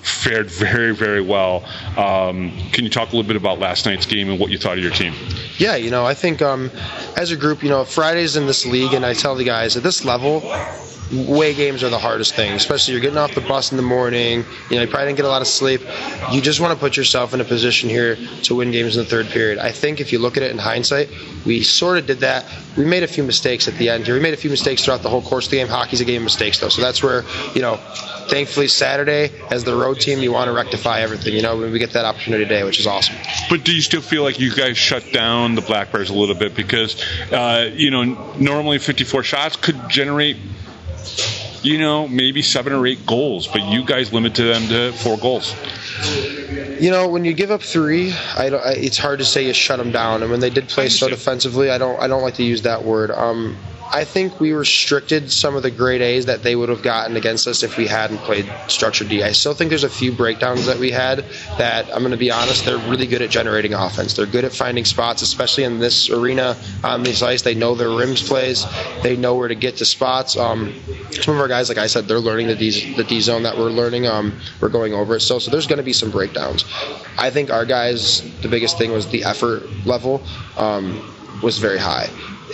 G: fared very, very well. Can you talk a little bit about last night's game and what you thought of your team?
F: Yeah, I think as a group, Fridays in this league, and I tell the guys at this level, away games are the hardest thing, especially you're getting off the bus in the morning, you probably didn't get a lot of sleep. You just want to put yourself in a position here to win games in the third period. I think if you look at it in hindsight, we sort of did that. We made a few mistakes at the end here. We made a few mistakes throughout the whole course of the game. Hockey's a game of mistakes, though. So that's where, thankfully Saturday, as the road team, you want to rectify everything, when we get that opportunity today, which is awesome.
G: But do you still feel like you guys shut down the Black Bears a little bit? Because, normally 54 shots could generate maybe 7 or 8 goals, but you guys limited them to 4 goals.
F: When you give up 3, it's hard to say you shut them down. And when they did play so defensively, I don't like to use that word. I think we restricted some of the grade A's that they would have gotten against us if we hadn't played structured D. I still think there's a few breakdowns that we had that, I'm going to be honest, they're really good at generating offense. They're good at finding spots, especially in this arena on this ice. They know their rims plays. They know where to get to spots. Some of our guys, like I said, they're learning the D zone that we're learning. We're going over it. So there's going to be some breakdowns. I think our guys, the biggest thing was the effort level was very high.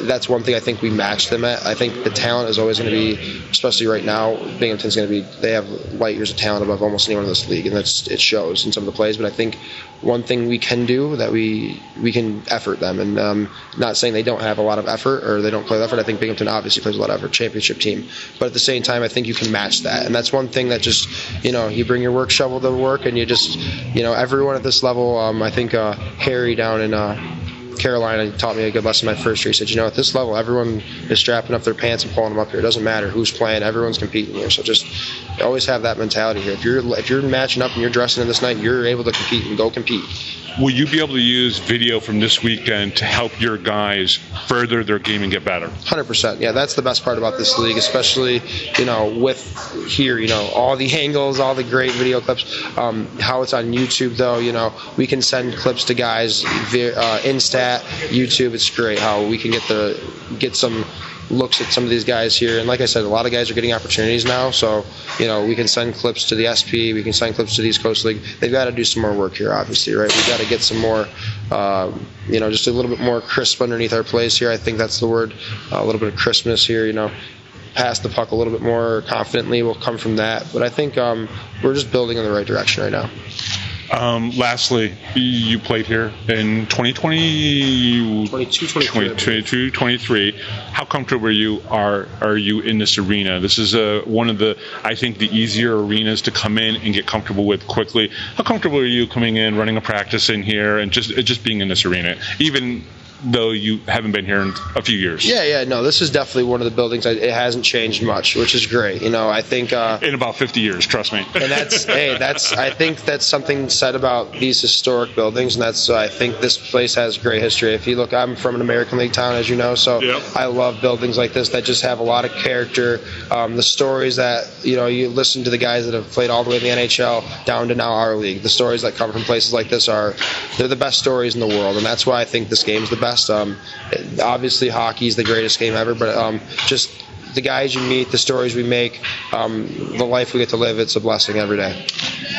F: That's one thing I think we matched them at. I think the talent is always going to be, especially right now, Binghamton's going to be, they have light years of talent above almost anyone in this league, and it shows in some of the plays. But I think one thing we can do that we can effort them, and not saying they don't have a lot of effort or they don't play with effort. I think Binghamton obviously plays a lot of effort, championship team. But at the same time, I think you can match that, and that's one thing that just, you bring your work shovel to work, and you just, everyone at this level. I think Harry down in Carolina taught me a good lesson my first year. He said, at this level, everyone is strapping up their pants and pulling them up here. It doesn't matter who's playing. Everyone's competing here. So just always have that mentality here. If you're matching up and you're dressing in this night, you're able to compete and go compete.
G: Will you be able to use video from this weekend to help your guys further their game and get better? 100%.
F: Yeah, that's the best part about this league, especially, with here, all the angles, all the great video clips. How it's on YouTube, though, we can send clips to guys via Instat, YouTube. It's great how we can get some looks at some of these guys here. And like I said, a lot of guys are getting opportunities now. So, we can send clips to the SP. We can send clips to the East Coast League. They've got to do some more work here, obviously, right? We've got to get some more, just a little bit more crisp underneath our plays here. I think that's the word. A little bit of crispness here, pass the puck a little bit more confidently will come from that. But I think we're just building in the right direction right now.
G: Lastly, you played here in 2020, 22, 23. How comfortable are you in this arena? This is one of the, I think, the easier arenas to come in and get comfortable with quickly. How comfortable are you coming in, running a practice in here, and just being in this arena, even though you haven't been here in a few years?
F: Yeah, no, this is definitely one of the buildings. It hasn't changed much, which is great. I think
G: in about 50 years, trust me.
F: And I think that's something said about these historic buildings, and I think this place has great history. If you look, I'm from an American League town, as you know, so yep. I love buildings like this that just have a lot of character. The stories that you listen to the guys that have played all the way in the NHL down to now our league. The stories that come from places like this they're the best stories in the world, and that's why I think this game's the best. Obviously, hockey is the greatest game ever, but just the guys you meet, the stories we make, the life we get to live, it's a blessing every day.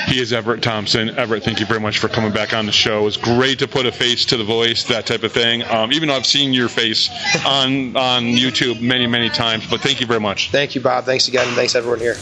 G: He is Everett Thompson. Everett, thank you very much for coming back on the show. It was great to put a face to the voice, that type of thing. Even though I've seen your face on YouTube many, many times, but thank you very much.
F: Thank you, Bob. Thanks again, and thanks everyone here.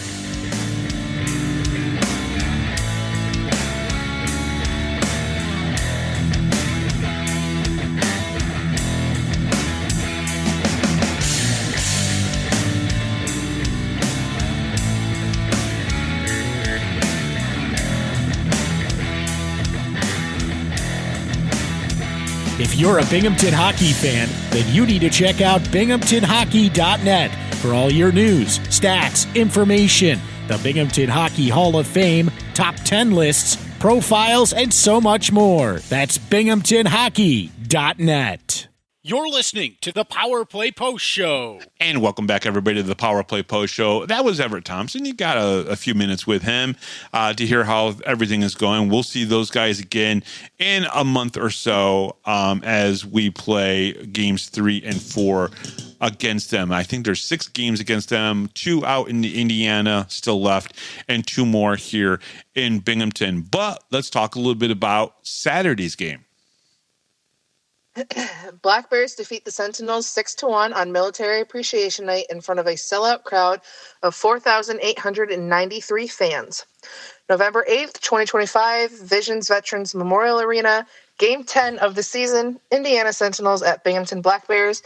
A: If you're a Binghamton hockey fan, then you need to check out binghamtonhockey.net for all your news, stats, information, the Binghamton Hockey Hall of Fame, top 10 lists, profiles, and so much more. That's binghamtonhockey.net. You're listening to the Power Play Post Show.
B: And welcome back, everybody, to the Power Play Post Show. That was Everett Thompson. You got a few minutes with him to hear how everything is going. We'll see those guys again in a month or so as we play games 3 and 4 against them. I think there's 6 games against them, 2 out in Indiana still left, and 2 more here in Binghamton. But let's talk a little bit about Saturday's game.
C: Black Bears defeat the Sentinels 6-1 on Military Appreciation Night in front of a sellout crowd of 4,893 fans. November 8th, 2025, Visions Veterans Memorial Arena, Game 10 of the season, Indiana Sentinels at Binghamton Black Bears.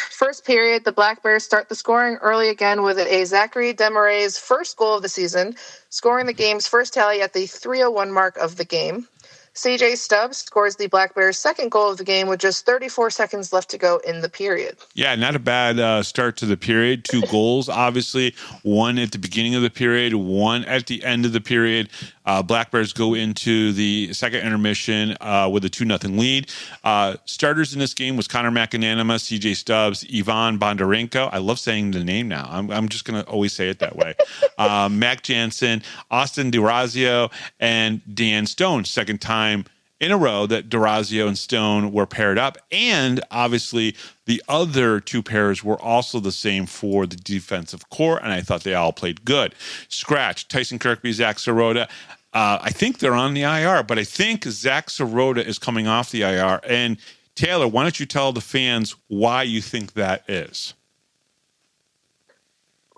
C: First period, the Black Bears start the scoring early again with a Zachary Demaray's first goal of the season, scoring the game's first tally at the 3:01 mark of the game. CJ Stubbs scores the Black Bears' second goal of the game with just 34 seconds left to go in the period.
B: Yeah, not a bad start to the period. 2 goals, obviously. 1 at the beginning of the period, 1 at the end of the period. Black Bears go into the second intermission with a 2-0 lead. Starters in this game was Connor McAnanima, CJ Stubbs, Ivan Bondarenko. I love saying the name now. I'm just going to always say it that way. Mac Jansen, Austin DeRazio, and Dan Stone. Second time in a row that DeRazio and Stone were paired up. And obviously the other 2 pairs were also the same for the defensive core, and I thought they all played good. Scratch, Tyson Kirkby, Zach Sirota. I think they're on the IR, but I think Zach Sirota is coming off the IR. And Taylor, why don't you tell the fans why you think that is?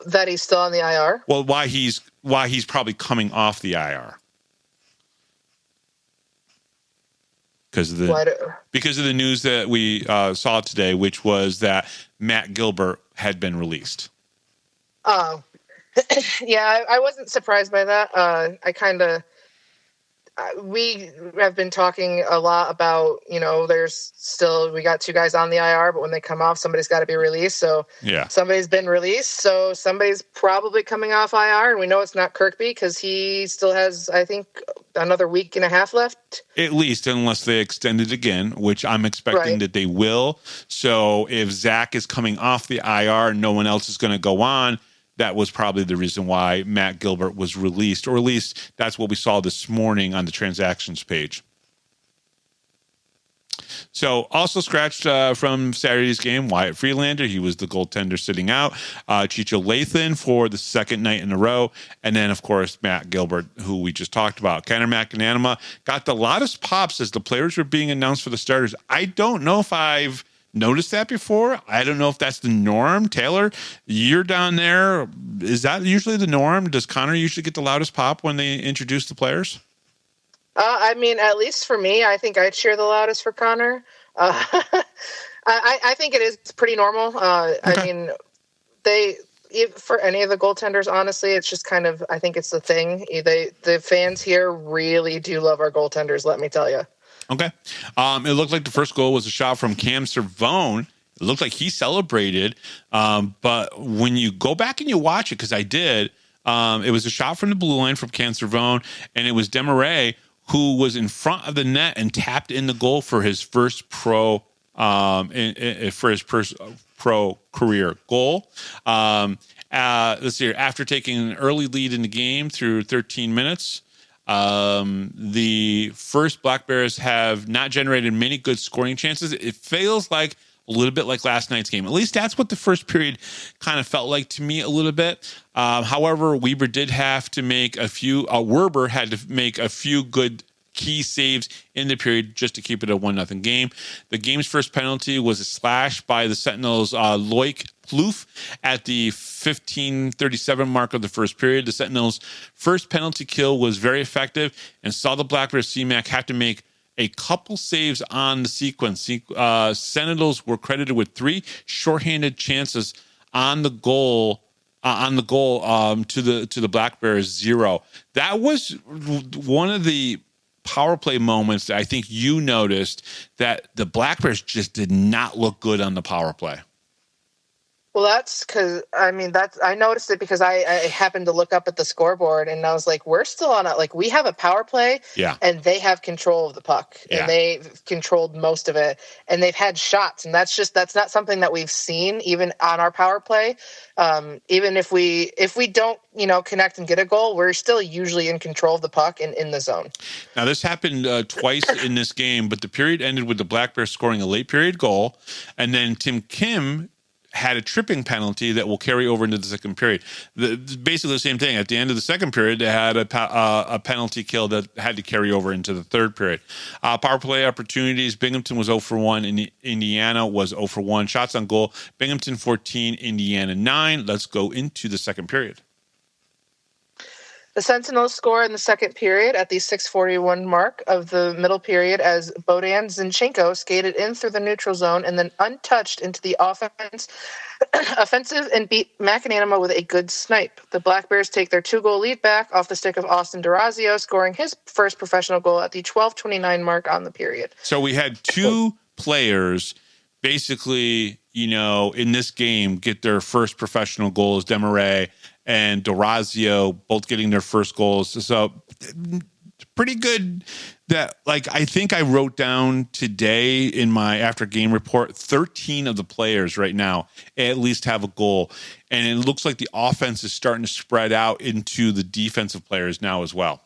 C: That he's still on the IR?
B: Well, why he's probably coming off the IR. Because of the news that we saw today, which was that Matt Gilbert had been released.
C: Oh, yeah, I wasn't surprised by that. We have been talking a lot about, we got 2 guys on the IR, but when they come off, somebody's got to be released. So yeah, somebody's been released. So somebody's probably coming off IR, and we know it's not Kirkby because he still has, I think, another week and a half left. At
B: least, unless they extend it again, which I'm expecting that they will. So if Zach is coming off the IR and no one else is going to go on, that was probably the reason why Matt Gilbert was released, or at least that's what we saw this morning on the transactions page. So also scratched from Saturday's game, Wyatt Freelander. He was the goaltender sitting out. Chicho Lathan for the second night in a row. And then, of course, Matt Gilbert, who we just talked about. Connor McAnanima got the loudest pops as the players were being announced for the starters. I don't know if I've noticed that before. I don't know if that's the norm. Taylor, you're down there. Is that usually the norm? Does Connor usually get the loudest pop when they introduce the players?
C: I mean, at least for me, I think I cheer the loudest for Connor. I think it is pretty normal. Okay. I mean, for any of the goaltenders, honestly, it's just kind of, I think it's the thing. The fans here really do love our goaltenders, let me tell you.
B: Okay. It looked like the first goal was a shot from Cam Cervone. It looked like he celebrated. But when you go back and you watch it, because I did, it was a shot from the blue line from Cam Cervone, and it was Desmarais who was in front of the net and tapped in the goal for his first pro career goal. Let's see here. After taking an early lead in the game through 13 minutes, the first Black Bears have not generated many good scoring chances. It feels like a little bit like last night's game. At least that's what the first period kind of felt like to me a little bit. However, Werber had to make a few good key saves in the period just to keep it a 1-0 game. The game's first penalty was a slash by the Sentinels' Loic Plouffe at the 15:37 mark of the first period. The Sentinels' first penalty kill was very effective and saw the Black Bears C-Mac have to make a couple saves on the sequence. Sentinels were credited with 3 shorthanded chances on the goal. To the Black Bears 0. That was one of the power play moments that I think you noticed, that the Black Bears just did not look good on the power play.
C: Well, that's because, I noticed it because I happened to look up at the scoreboard and I was like, we're still on we have a power play, and they have control of the puck, and they've controlled most of it, and they've had shots, and that's not something that we've seen even on our power play. Even if we don't, connect and get a goal, we're still usually in control of the puck and in the zone.
B: Now, this happened twice in this game, but the period ended with the Black Bears scoring a late period goal, and then Tim Kim had a tripping penalty that will carry over into the second period. Basically the same thing. At the end of the second period, they had a penalty kill that had to carry over into the third period. Power play opportunities, Binghamton was 0 for 1, and Indiana was 0 for 1. Shots on goal, Binghamton 14, Indiana 9. Let's go into the second period.
C: The Sentinels score in the second period at the 6:41 mark of the middle period as Bohdan Zinchenko skated in through the neutral zone and then untouched into the offensive and beat McAnanama with a good snipe. The Black Bears take their 2-goal lead back off the stick of Austin D'Orazio, scoring his first professional goal at the 12:29 mark on the period.
B: So we had 2 players basically, in this game get their first professional goals, Desmarais and D'Orazio both getting their first goals. So pretty good that, I think I wrote down today in my after game report, 13 of the players right now at least have a goal. And it looks like the offense is starting to spread out into the defensive players now as well.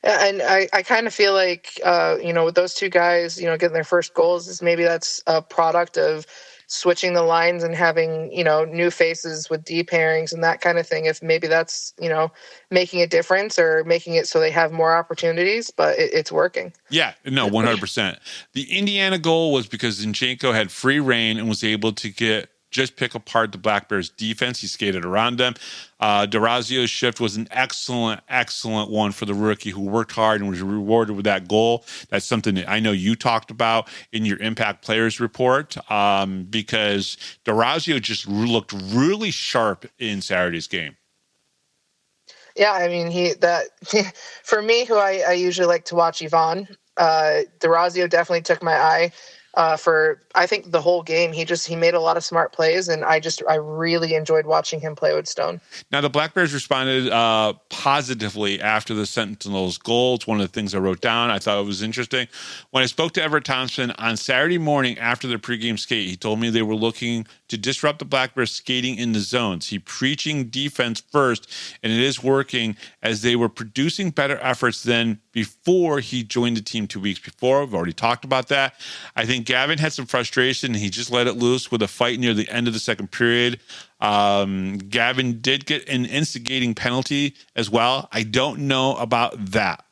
C: And I kind of feel like, with those 2 guys, getting their first goals, is maybe that's a product of switching the lines and having, new faces with D pairings and that kind of thing. If maybe that's, making a difference or making it so they have more opportunities, but it's working. Yeah,
B: no, 100%. The Indiana goal was because Zinchenko had free reign and was able to just pick apart the Black Bears defense. He skated around them. D'Orazio's shift was an excellent one for the rookie who worked hard and was rewarded with that goal. That's something that I know you talked about in your Impact Players report, because D'Orazio just looked really sharp in Saturday's game.
C: Yeah, for me, who I usually like to watch Yvonne, D'Orazio definitely took my eye. For I think the whole game, he made a lot of smart plays, and I really enjoyed watching him play with Stone.
B: Now the Black Bears responded positively after the Sentinels' goal. It's one of the things I wrote down. I thought it was interesting. When I spoke to Everett Thompson on Saturday morning after the pregame skate, he told me they were looking to disrupt the Black Bears skating in the zones. He preaching defense first, and it is working, as they were producing better efforts than before he joined the team 2 weeks before. We've already talked about that. I think Gavin had some frustration. He just let it loose with a fight near the end of the second period. Gavin did get an instigating penalty as well. I don't know about that,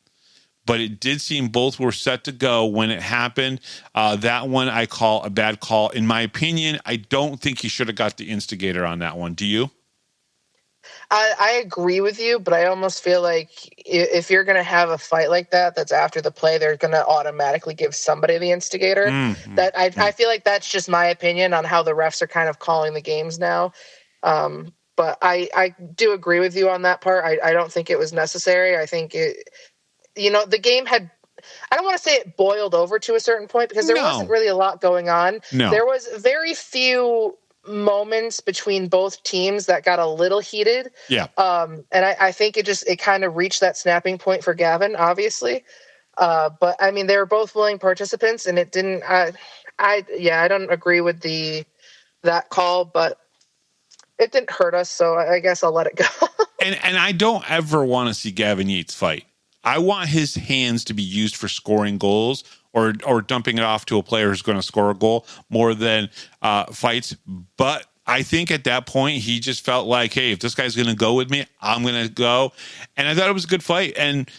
B: but it did seem both were set to go when it happened. That one I call a bad call. In my opinion, I don't think he should have got the instigator on that one. Do you?
C: I agree with you, but I almost feel like if you're going to have a fight like that, that's after the play, they're going to automatically give somebody the instigator. I feel like that's just my opinion on how the refs are kind of calling the games now. But I do agree with you on that part. I don't think it was necessary. I think the game had, I don't want to say it boiled over to a certain point because there wasn't really a lot going on.
B: No.
C: There was very few moments between both teams that got a little heated.
B: Yeah.
C: And I think it kind of reached that snapping point for Gavin, obviously. But I mean, they were both willing participants, and it didn't. I don't agree with that call, but it didn't hurt us, so I guess I'll let it go.
B: And I don't ever want to see Gavin Yates fight. I want his hands to be used for scoring goals or dumping it off to a player who's going to score a goal more than fights. But I think at that point, he just felt like, hey, if this guy's going to go with me, I'm going to go. And I thought it was a good fight. And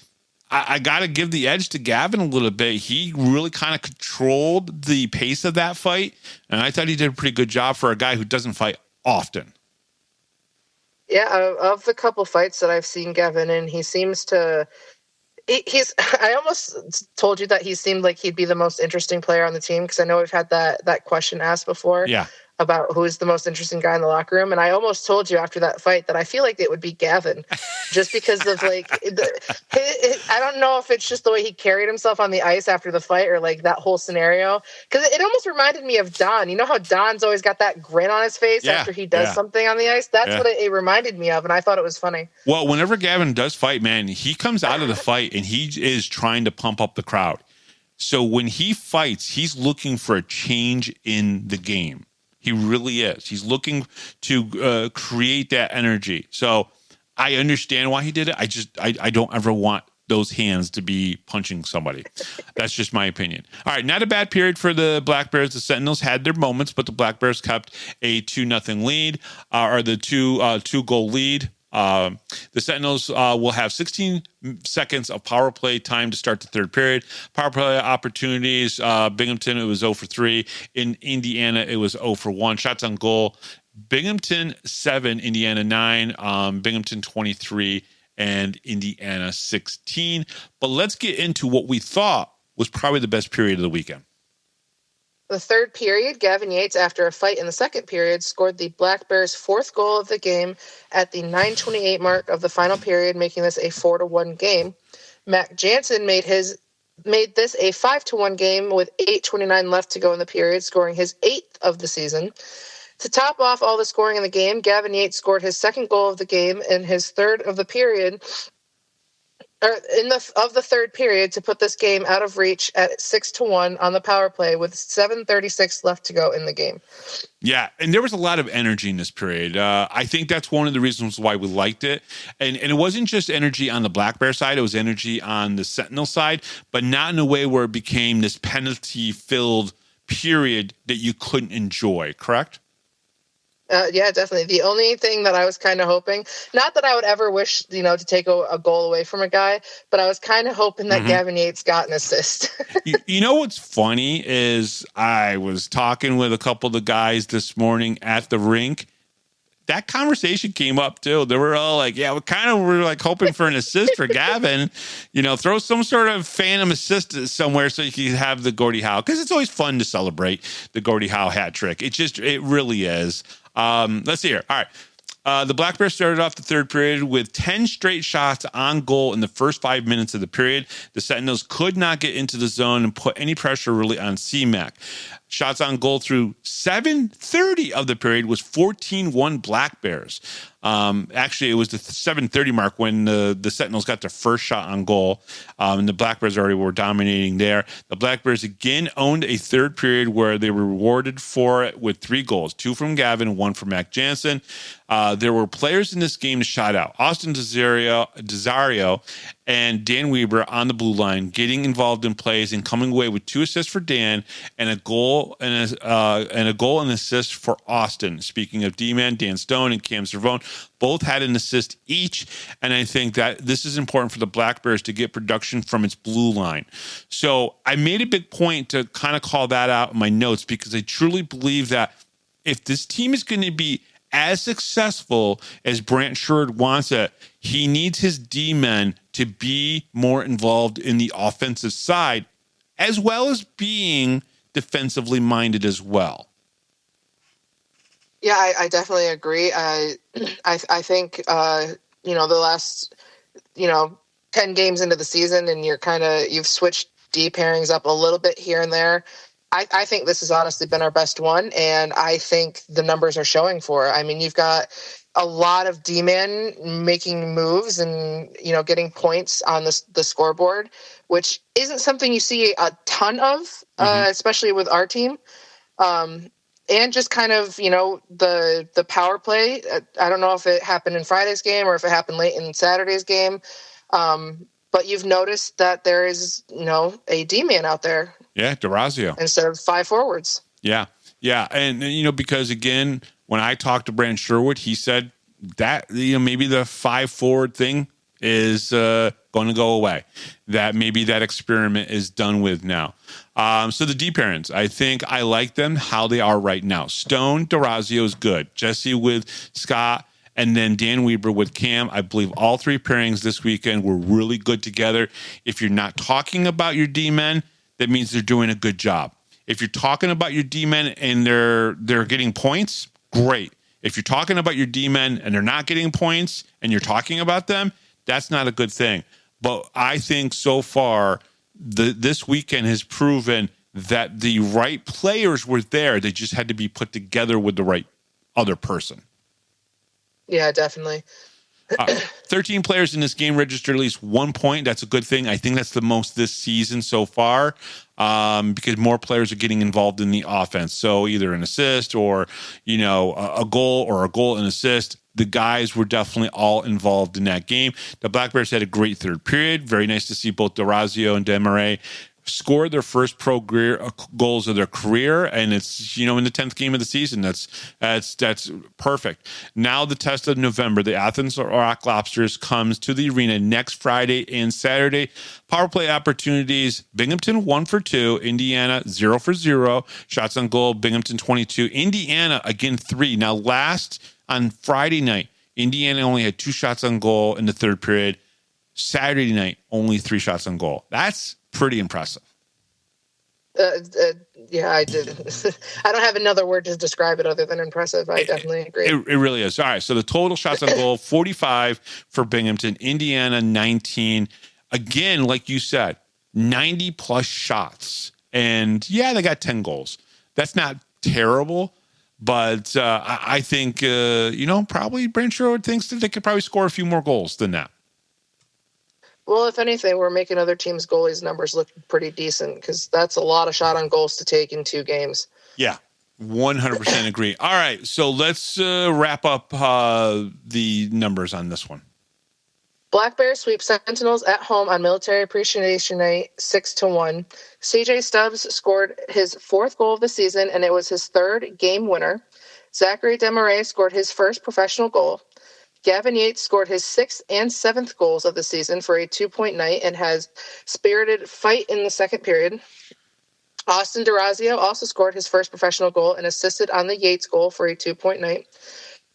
B: I got to give the edge to Gavin a little bit. He really kind of controlled the pace of that fight. And I thought he did a pretty good job for a guy who doesn't fight often.
C: Yeah, of the couple fights that I've seen Gavin in, he seems to... I almost told you that he seemed like he'd be the most interesting player on the team because I know we've had that question asked before.
B: Yeah.
C: About who's the most interesting guy in the locker room. And I almost told you after that fight that I feel like it would be Gavin just because of I don't know if it's just the way he carried himself on the ice after the fight or like that whole scenario. Cause it almost reminded me of Don. You know how Don's always got that grin on his face after he does something on the ice? That's what it reminded me of. And I thought it was funny.
B: Well, whenever Gavin does fight, man, he comes out of the fight and he is trying to pump up the crowd. So when he fights, he's looking for a change in the game. He really is. He's looking to create that energy. So I understand why he did it. I don't ever want those hands to be punching somebody. That's just my opinion. All right, not a bad period for the Black Bears. The Sentinels had their moments, but the Black Bears kept a 2-0 lead, or the two-goal lead. The Sentinels will have 16 seconds of power play time to start the third period. Power play opportunities, Binghamton, it was 0 for 3. In Indiana, it was 0 for 1. Shots on goal, Binghamton 7, Indiana 9, Binghamton 23, and Indiana 16. But let's get into what we thought was probably the best period of the weekend.
C: The third period, Gavin Yates, after a fight in the second period, scored the Black Bears' fourth goal of the game at the 9:28 mark of the final period, making this a 4-1 game. Mac Jansen made this a 5-1 game with 8:29 left to go in the period, scoring his 8th of the season. To top off all the scoring in the game, Gavin Yates scored his second goal of the game and his third of the period, of the third period, to put this game out of reach at 6-1 on the power play with 7:36 left to go in the game.
B: Yeah, and there was a lot of energy in this period. I think that's one of the reasons why we liked it. And it wasn't just energy on the Black Bear side, it was energy on the Sentinel side, but not in a way where it became this penalty-filled period that you couldn't enjoy, correct?
C: Yeah, definitely. The only thing that I was kind of hoping, not that I would ever wish, to take a goal away from a guy, but I was kind of hoping that Gavin Yates got an assist.
B: You know what's funny is I was talking with a couple of the guys this morning at the rink. That conversation came up too. They were all like, yeah, we're like hoping for an assist for Gavin, throw some sort of phantom assist somewhere so you can have the Gordie Howe. Cause it's always fun to celebrate the Gordie Howe hat trick. It really is. Let's see here. All right. The Black Bears started off the third period with 10 straight shots on goal in the first 5 minutes of the period. The Sentinels could not get into the zone and put any pressure really on CMAC. Shots on goal through 7:30 of the period was 14-1 Black Bears. Actually, it was the 7:30 mark when the Sentinels got their first shot on goal, and the Black Bears already were dominating there. The Black Bears again owned a third period where they were rewarded for it with 3 goals, 2 from Gavin, 1 from Mac Jansen. There were players in this game to shout out. Austin Desario and Dan Weber on the blue line, getting involved in plays and coming away with 2 assists for Dan and a goal and an assist for Austin. Speaking of D-man, Dan Stone and Cam Cervone both had an assist each, and I think that this is important for the Black Bears to get production from its blue line. So I made a big point to kind of call that out in my notes because I truly believe that if this team is going to be as successful as Brant Sherwood wants it, he needs his D-men to be more involved in the offensive side, as well as being defensively minded as well.
C: Yeah, I definitely agree. I think, the last, 10 games into the season and you've switched D pairings up a little bit here and there. I think this has honestly been our best one, and I think the numbers are showing for it. I mean, you've got a lot of D-men making moves and, getting points on the scoreboard, which isn't something you see a ton of, especially with our team. And just kind of, the power play. I don't know if it happened in Friday's game or if it happened late in Saturday's game. But you've noticed that there is, a D-man out there.
B: Yeah, DeRazio.
C: Instead of 5 forwards.
B: Yeah. Yeah. And, because, again, when I talked to Brant Sherwood, he said that, maybe the 5 forward thing is going to go away, that maybe that experiment is done with now. So the D pairings, I think I like them how they are right now. Stone, DeRazio is good. Jesse with Scott, and then Dan Weber with Cam. I believe all 3 pairings this weekend were really good together. If you're not talking about your D-men, that means they're doing a good job. If you're talking about your D-men and they're getting points, great. If you're talking about your D-men and they're not getting points and you're talking about them, that's not a good thing. But I think so far, this weekend has proven that the right players were there. They just had to be put together with the right other person.
C: Yeah, definitely.
B: 13 players in this game registered at least 1 point. That's a good thing. I think that's the most this season so far, because more players are getting involved in the offense. So either an assist or, a goal or a goal and assist. The guys were definitely all involved in that game. The Black Bears had a great third period. Very nice to see both DeRazio and Desmarais score their first pro goals of their career, and it's in the 10th game of the season. That's perfect. Now the test of November, the Athens Rock Lobsters comes to the arena next Friday and Saturday. Power play opportunities: Binghamton 1 for 2, Indiana 0 for 0. Shots on goal: Binghamton 22, Indiana again 3. Now last on Friday night, Indiana only had 2 shots on goal in the third period. Saturday night, only 3 shots on goal. That's pretty impressive.
C: Yeah, I did. I don't have another word to describe it other than impressive. I definitely agree.
B: It really is. All right, so the total shots on goal, 45 for Binghamton, Indiana 19. Again, like you said, 90-plus shots. And, yeah, they got 10 goals. That's not terrible, but I think, probably Brant Sherwood thinks that they could probably score a few more goals than that.
C: Well, if anything, we're making other teams' goalies' numbers look pretty decent, because that's a lot of shot on goals to take in 2 games.
B: Yeah, 100% agree. All right, so let's wrap up the numbers on this one.
C: Black Bears sweep Sentinels at home on Military Appreciation Night 6-1. CJ Stubbs scored his 4th goal of the season, and it was his 3rd game winner. Zachary Desmarais scored his first professional goal. Gavin Yates scored his 6th and 7th goals of the season for a 2-point night and has spirited fight in the second period. Austin DeRazio also scored his first professional goal and assisted on the Yates goal for a 2-point night.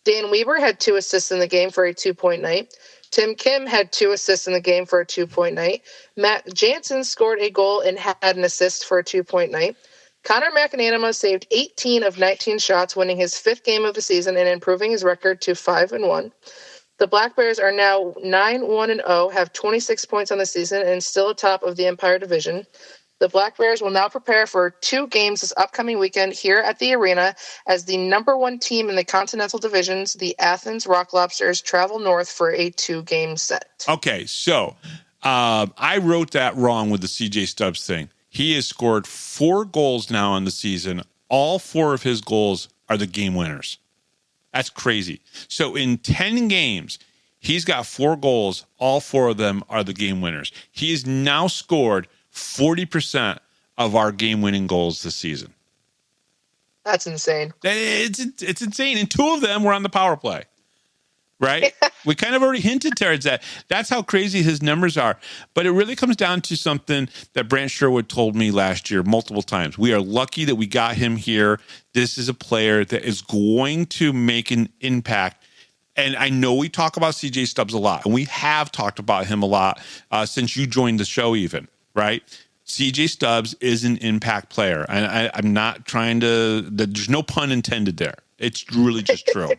C: Dan Weber had 2 assists in the game for a 2-point night. Tim Kim had 2 assists in the game for a 2-point night. Matt Jansen scored a goal and had an assist for a 2-point night. Connor McAnanima saved 18 of 19 shots, winning his 5th game of the season and improving his record to 5-1. The Black Bears are now 9-1-0, have 26 points on the season, and still atop of the Empire Division. The Black Bears will now prepare for 2 games this upcoming weekend here at the arena as the number 1 team in the Continental Divisions, the Athens Rock Lobsters, travel north for a 2-game set.
B: Okay, so I wrote that wrong with the CJ Stubbs thing. He has scored 4 goals now on the season. All 4 of his goals are the game winners. That's crazy. So in 10 games, he's got 4 goals. All 4 of them are the game winners. He has now scored 40% of our game-winning goals this season.
C: That's insane.
B: It's insane. And 2 of them were on the power play. right? We kind of already hinted towards that. That's how crazy his numbers are. But it really comes down to something that Brant Sherwood told me last year multiple times. We are lucky that we got him here. This is a player that is going to make an impact. And I know we talk about CJ Stubbs a lot, and we have talked about him a lot since you joined the show even, right? CJ Stubbs is an impact player. And I'm not trying to, there's no pun intended there. It's really just true.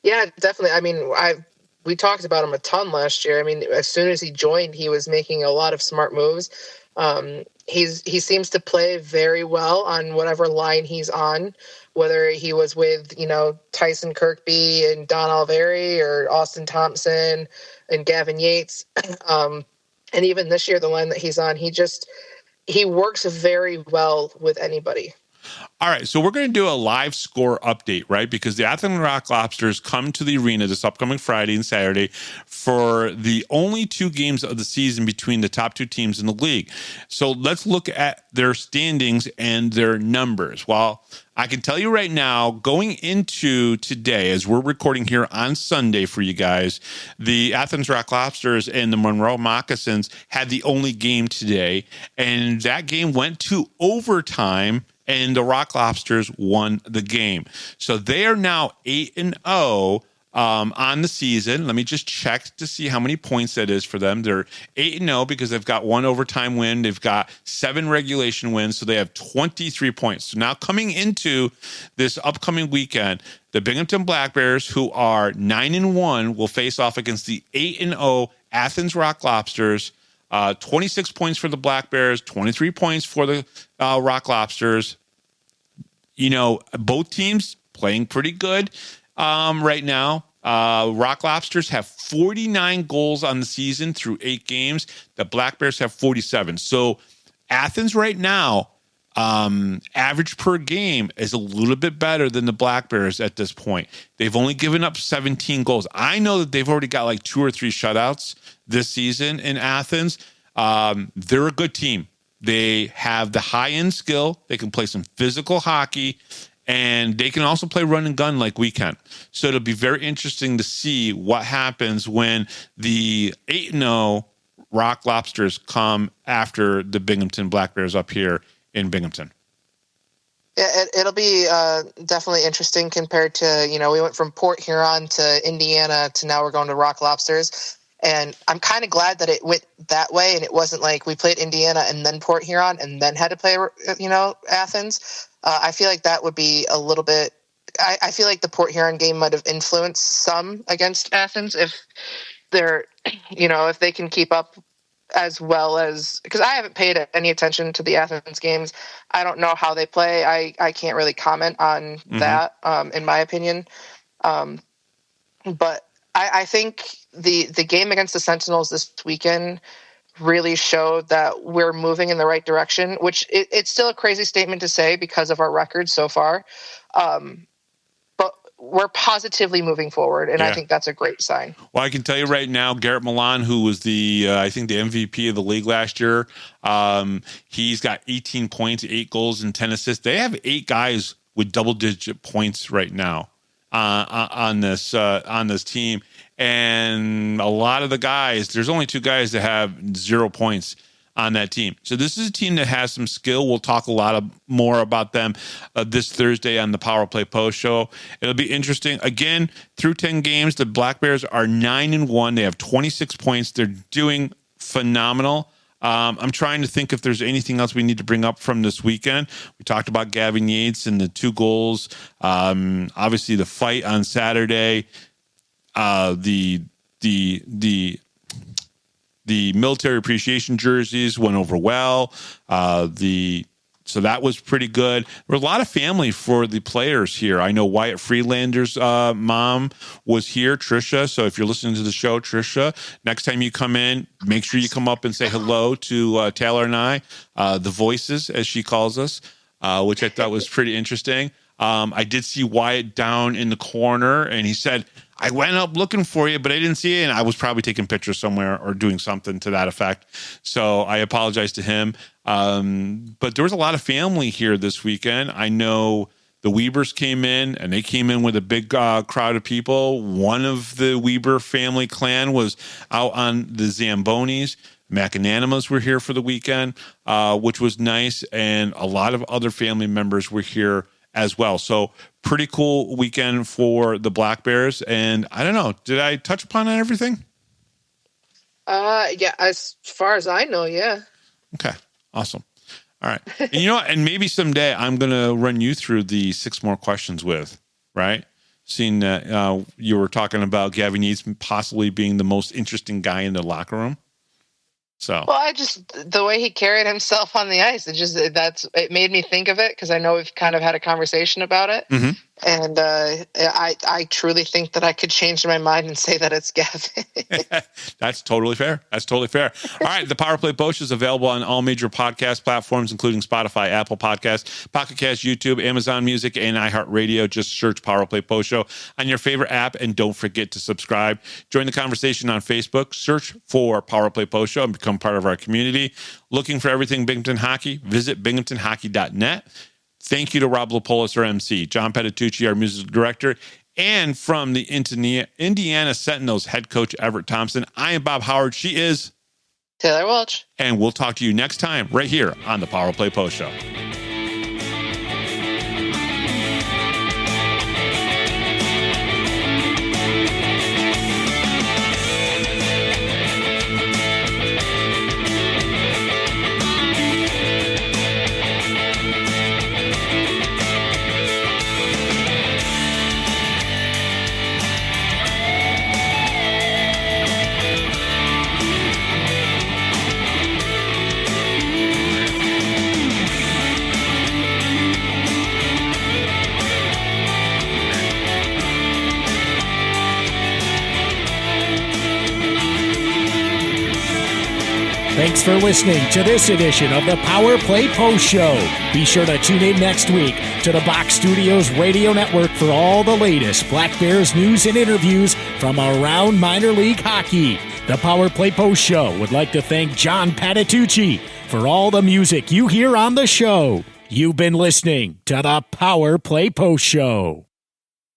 C: Yeah, definitely. I mean, we talked about him a ton last year. I mean, as soon as he joined, he was making a lot of smart moves. He seems to play very well on whatever line he's on, whether he was with, Tyson Kirkby and Don Alveri or Austin Thompson and Gavin Yates. And even this year, the line that he's on, he works very well with anybody.
B: All right, so we're going to do a live score update, right? Because the Athens Rock Lobsters come to the arena this upcoming Friday and Saturday for the only 2 games of the season between the top 2 teams in the league. So let's look at their standings and their numbers. Well, I can tell you right now, going into today, as we're recording here on Sunday for you guys, the Athens Rock Lobsters and the Monroe Moccasins had the only game today, and that game went to overtime, and the Rock Lobsters won the game. So they are now 8-0 on the season. Let me just check to see how many points that is for them. They're 8-0 because they've got 1 overtime win. They've got 7 regulation wins, so they have 23 points. So now coming into this upcoming weekend, the Binghamton Black Bears, who are 9-1, will face off against the 8-0 Athens Rock Lobsters. 26 points for the Black Bears, 23 points for the Rock Lobsters. Both teams playing pretty good right now. Rock Lobsters have 49 goals on the season through 8 games. The Black Bears have 47. So Athens right now, average per game is a little bit better than the Black Bears at this point. They've only given up 17 goals. I know that they've already got like 2 or 3 shutouts this season in Athens. They're a good team. They have the high-end skill. They can play some physical hockey, and they can also play run and gun like we can. So it'll be very interesting to see what happens when the 8-0 Rock Lobsters come after the Binghamton Black Bears up here in Binghamton.
C: Yeah, it'll be definitely interesting compared to, we went from Port Huron to Indiana to now we're going to Rock Lobsters. And I'm kind of glad that it went that way and it wasn't like we played Indiana and then Port Huron and then had to play, Athens. I feel like that would be a little bit – I feel like the Port Huron game might have influenced some against Athens if they're – if they can keep up as well as – because I haven't paid any attention to the Athens games. I don't know how they play. I can't really comment on that, in my opinion. But I think the game against the Sentinels this weekend really showed that we're moving in the right direction, which it's still a crazy statement to say because of our record so far. But we're positively moving forward, and I think that's a great sign.
B: Well, I can tell you right now, Garrett Milan, who was I think the MVP of the league last year, he's got 18 points, 8 goals, and 10 assists. They have 8 guys with double-digit points right now on this team. And a lot of the guys, there's only 2 guys that have 0 points on that team. So this is a team that has some skill. We'll talk a lot more about them this Thursday on the Power Play Post Show. It'll be interesting. Again, through 10 games, the Black Bears are 9-1. They have 26 points. They're doing phenomenal. I'm trying to think if there's anything else we need to bring up from this weekend. We talked about Gavin Yates and the 2 goals. Obviously, the fight on Saturday. The military appreciation jerseys went over well. So that was pretty good. There were a lot of family for the players here. I know Wyatt Freelander's mom was here, Trisha. So if you're listening to the show, Trisha, next time you come in, make sure you come up and say hello to Taylor and I, the voices, as she calls us, which I thought was pretty interesting. I did see Wyatt down in the corner, and he said, I went up looking for you, but I didn't see you, and I was probably taking pictures somewhere or doing something to that effect. So I apologize to him. But there was a lot of family here this weekend. I know the Weibers came in, and they came in with a big crowd of people. One of the Weiber family clan was out on the Zambonis. McAnanimas were here for the weekend, which was nice, and a lot of other family members were here as well. So pretty cool weekend for the Black Bears. And I don't know, did I touch upon everything?
C: Yeah, as far as I know, yeah.
B: Okay, awesome. All right. And you know what? And maybe someday I'm going to run you through the 6 more questions with, right? Seeing that you were talking about Gavin Yates possibly being the most interesting guy in the locker room. So,
C: well, the way he carried himself on the ice, it made me think of it, because I know we've kind of had a conversation about it.
B: Mm-hmm.
C: And I truly think that I could change my mind and say that it's Gavin.
B: That's totally fair. All right. The Power Play Post is available on all major podcast platforms, including Spotify, Apple Podcasts, Pocket Cast, YouTube, Amazon Music, and iHeartRadio. Just search Power Play Post Show on your favorite app, and don't forget to subscribe. Join the conversation on Facebook. Search for Power Play Post Show and become part of our community. Looking for everything Binghamton Hockey? Visit binghamtonhockey.net. Thank you to Rob Lapolis, our MC, John Petitucci, our music director, and from the Indiana Sentinels head coach, Everett Thompson. I am Bob Howard. She is
C: Taylor Welch.
B: And we'll talk to you next time right here on the Power Play Post Show.
A: Thanks for listening to this edition of the Power Play Post Show. Be sure to tune in next week to the Box Studios Radio Network for all the latest Black Bears news and interviews from around minor league hockey. The Power Play Post Show would like to thank John Patitucci for all the music you hear on the show. You've been listening to the Power Play Post Show.